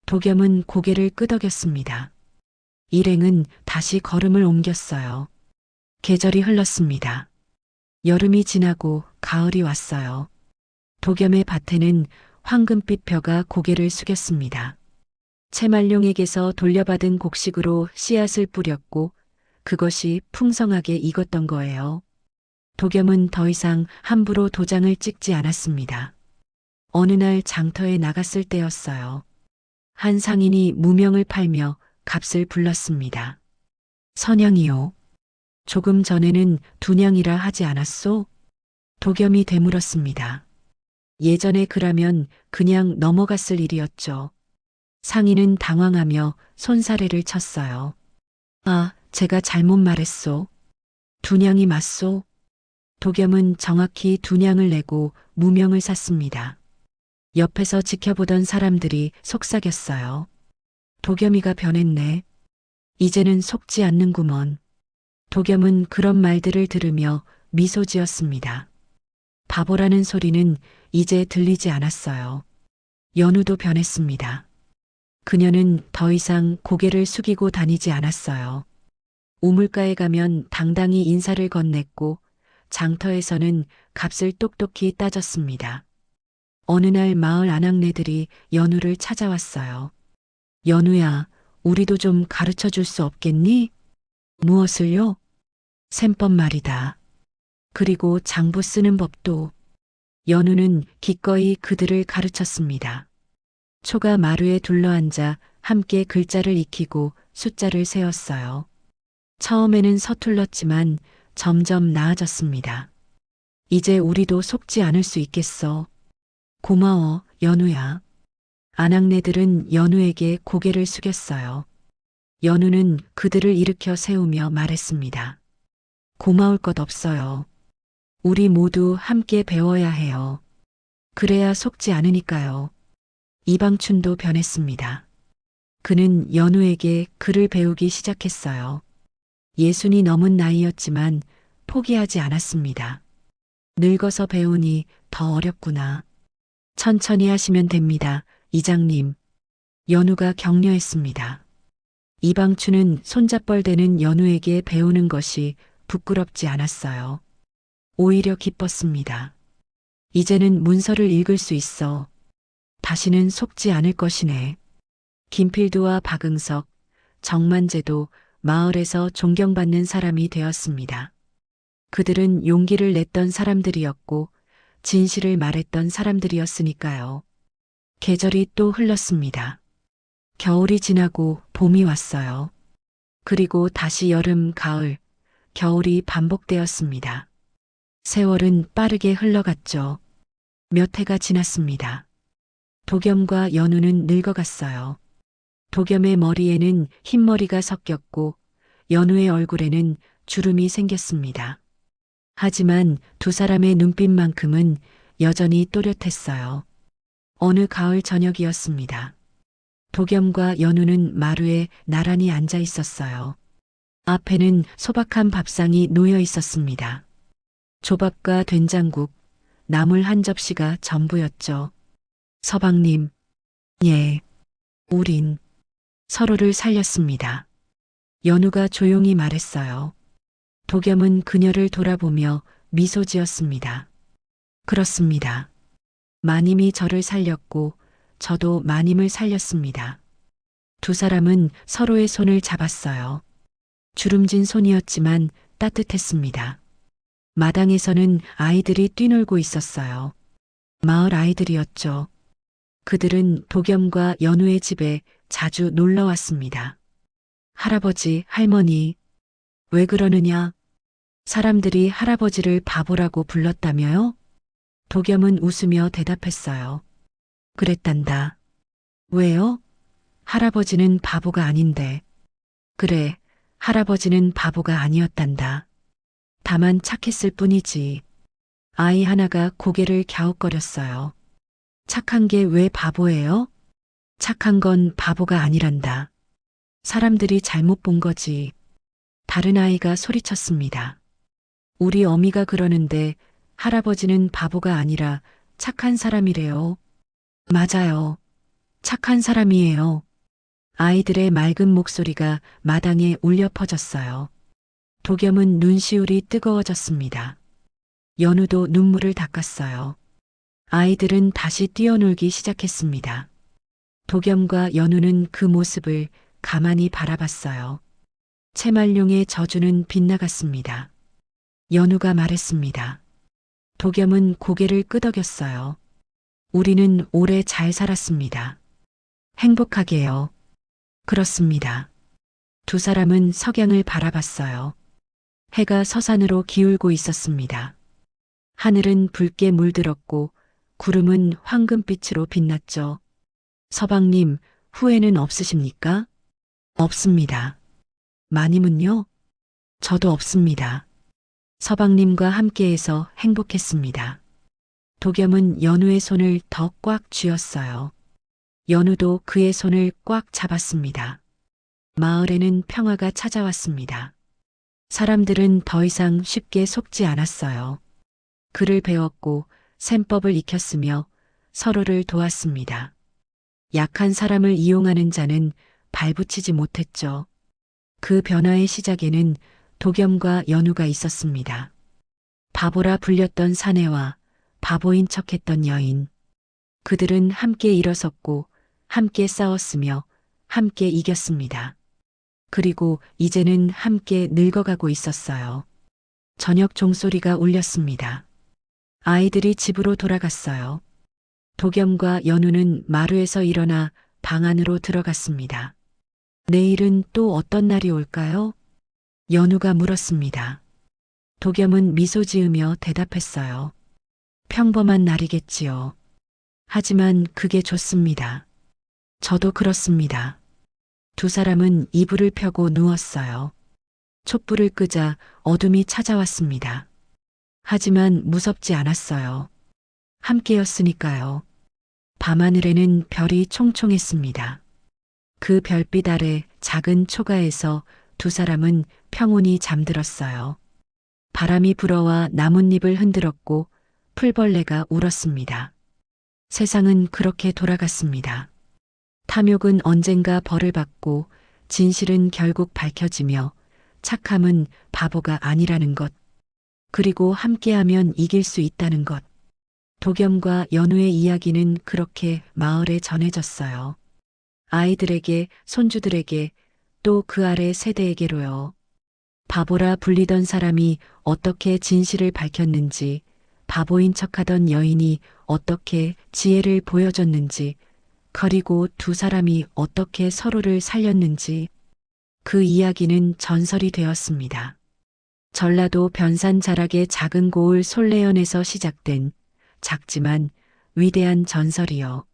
도겸은 고개를 끄덕였습니다. 일행은 다시 걸음을 옮겼어요. 계절이 흘렀습니다. 여름이 지나고 가을이 왔어요. 도겸의 밭에는 황금빛 벼가 고개를 숙였습니다. 채말룡에게서 돌려받은 곡식으로 씨앗을 뿌렸고 그것이 풍성하게 익었던 거예요. 도겸은 더 이상 함부로 도장을 찍지 않았습니다. 어느 날 장터에 나갔을 때였어요. 한 상인이 무명을 팔며 값을 불렀습니다. 선양이요. 조금 전에는 두냥이라 하지 않았소? 도겸이 되물었습니다. 예전에 그라면 그냥 넘어갔을 일이었죠. 상인은 당황하며 손사래를 쳤어요. 아, 제가 잘못 말했소. 두냥이 맞소? 도겸은 정확히 두냥을 내고 무명을 샀습니다. 옆에서 지켜보던 사람들이 속삭였어요. 도겸이가 변했네. 이제는 속지 않는구먼. 도겸은 그런 말들을 들으며 미소 지었습니다. 바보라는 소리는 이제 들리지 않았어요. 연우도 변했습니다. 그녀는 더 이상 고개를 숙이고 다니지 않았어요. 우물가에 가면 당당히 인사를 건넸고 장터에서는 값을 똑똑히 따졌습니다. 어느 날 마을 아낙네들이 연우를 찾아왔어요. 연우야, 우리도 좀 가르쳐 줄 수 없겠니? 무엇을요? 셈법 말이다. 그리고 장부 쓰는 법도. 연우는 기꺼이 그들을 가르쳤습니다. 초가 마루에 둘러앉아 함께 글자를 익히고 숫자를 세었어요. 처음에는 서툴렀지만 점점 나아졌습니다. 이제 우리도 속지 않을 수 있겠어. 고마워, 연우야. 아낙네들은 연우에게 고개를 숙였어요. 연우는 그들을 일으켜 세우며 말했습니다. 고마울 것 없어요. 우리 모두 함께 배워야 해요. 그래야 속지 않으니까요. 이방춘도 변했습니다. 그는 연우에게 글을 배우기 시작했어요. 60이 넘은 나이였지만 포기하지 않았습니다. 늙어서 배우니 더 어렵구나. 천천히 하시면 됩니다, 이장님. 연우가 격려했습니다. 이방춘은 손잡벌대는 연우에게 배우는 것이 부끄럽지 않았어요. 오히려 기뻤습니다. 이제는 문서를 읽을 수 있어. 다시는 속지 않을 것이네. 김필두와 박응석, 정만재도 마을에서 존경받는 사람이 되었습니다. 그들은 용기를 냈던 사람들이었고 진실을 말했던 사람들이었으니까요. 계절이 또 흘렀습니다. 겨울이 지나고 봄이 왔어요. 그리고 다시 여름, 가을, 겨울이 반복되었습니다. 세월은 빠르게 흘러갔죠. 몇 해가 지났습니다. 도겸과 연우는 늙어갔어요. 도겸의 머리에는 흰머리가 섞였고 연우의 얼굴에는 주름이 생겼습니다. 하지만 두 사람의 눈빛만큼은 여전히 또렷했어요. 어느 가을 저녁이었습니다. 도겸과 연우는 마루에 나란히 앉아 있었어요. 앞에는 소박한 밥상이 놓여 있었습니다. 조밥과 된장국, 나물 한 접시가 전부였죠. 서방님, 예, 우린 서로를 살렸습니다. 연우가 조용히 말했어요. 도겸은 그녀를 돌아보며 미소 지었습니다. 그렇습니다. 마님이 저를 살렸고 저도 마님을 살렸습니다. 두 사람은 서로의 손을 잡았어요. 주름진 손이었지만 따뜻했습니다. 마당에서는 아이들이 뛰놀고 있었어요. 마을 아이들이었죠. 그들은 도겸과 연우의 집에 자주 놀러 왔습니다. 할아버지, 할머니, 왜 그러느냐? 사람들이 할아버지를 바보라고 불렀다며요? 도겸은 웃으며 대답했어요. 그랬단다. 왜요? 할아버지는 바보가 아닌데. 그래, 할아버지는 바보가 아니었단다. 다만 착했을 뿐이지. 아이 하나가 고개를 갸웃거렸어요. 착한 게 왜 바보예요? 착한 건 바보가 아니란다. 사람들이 잘못 본 거지. 다른 아이가 소리쳤습니다. 우리 어미가 그러는데 할아버지는 바보가 아니라 착한 사람이래요. 맞아요. 착한 사람이에요. 아이들의 맑은 목소리가 마당에 울려 퍼졌어요. 도겸은 눈시울이 뜨거워졌습니다. 연우도 눈물을 닦았어요. 아이들은 다시 뛰어놀기 시작했습니다. 도겸과 연우는 그 모습을 가만히 바라봤어요. 채말룡의 저주는 빗나갔습니다. 연우가 말했습니다. 도겸은 고개를 끄덕였어요. 우리는 오래 잘 살았습니다. 행복하게요. 그렇습니다. 두 사람은 석양을 바라봤어요. 해가 서산으로 기울고 있었습니다. 하늘은 붉게 물들었고 구름은 황금빛으로 빛났죠. 서방님, 후회는 없으십니까? 없습니다. 마님은요? 저도 없습니다. 서방님과 함께해서 행복했습니다. 도겸은 연우의 손을 더 꽉 쥐었어요. 연우도 그의 손을 꽉 잡았습니다. 마을에는 평화가 찾아왔습니다. 사람들은 더 이상 쉽게 속지 않았어요. 글을 배웠고 셈법을 익혔으며 서로를 도왔습니다. 약한 사람을 이용하는 자는 발붙이지 못했죠. 그 변화의 시작에는 도겸과 연우가 있었습니다. 바보라 불렸던 사내와 바보인 척했던 여인. 그들은 함께 일어섰고 함께 싸웠으며 함께 이겼습니다. 그리고 이제는 함께 늙어가고 있었어요. 저녁 종소리가 울렸습니다. 아이들이 집으로 돌아갔어요. 도겸과 연우는 마루에서 일어나 방 안으로 들어갔습니다. 내일은 또 어떤 날이 올까요? 연우가 물었습니다. 도겸은 미소 지으며 대답했어요. 평범한 날이겠지요. 하지만 그게 좋습니다. 저도 그렇습니다. 두 사람은 이불을 펴고 누웠어요. 촛불을 끄자 어둠이 찾아왔습니다. 하지만 무섭지 않았어요. 함께였으니까요. 밤하늘에는 별이 총총했습니다. 그 별빛 아래 작은 초가에서 두 사람은 평온히 잠들었어요. 바람이 불어와 나뭇잎을 흔들었고 풀벌레가 울었습니다. 세상은 그렇게 돌아갔습니다. 탐욕은 언젠가 벌을 받고 진실은 결국 밝혀지며 착함은 바보가 아니라는 것, 그리고 함께하면 이길 수 있다는 것. 도겸과 연우의 이야기는 그렇게 마을에 전해졌어요. 아이들에게, 손주들에게, 또 그 아래 세대에게로요. 바보라 불리던 사람이 어떻게 진실을 밝혔는지, 바보인 척하던 여인이 어떻게 지혜를 보여줬는지, 그리고 두 사람이 어떻게 서로를 살렸는지, 그 이야기는 전설이 되었습니다. 전라도 변산 자락의 작은 고을 솔레연에서 시작된 작지만 위대한 전설이요.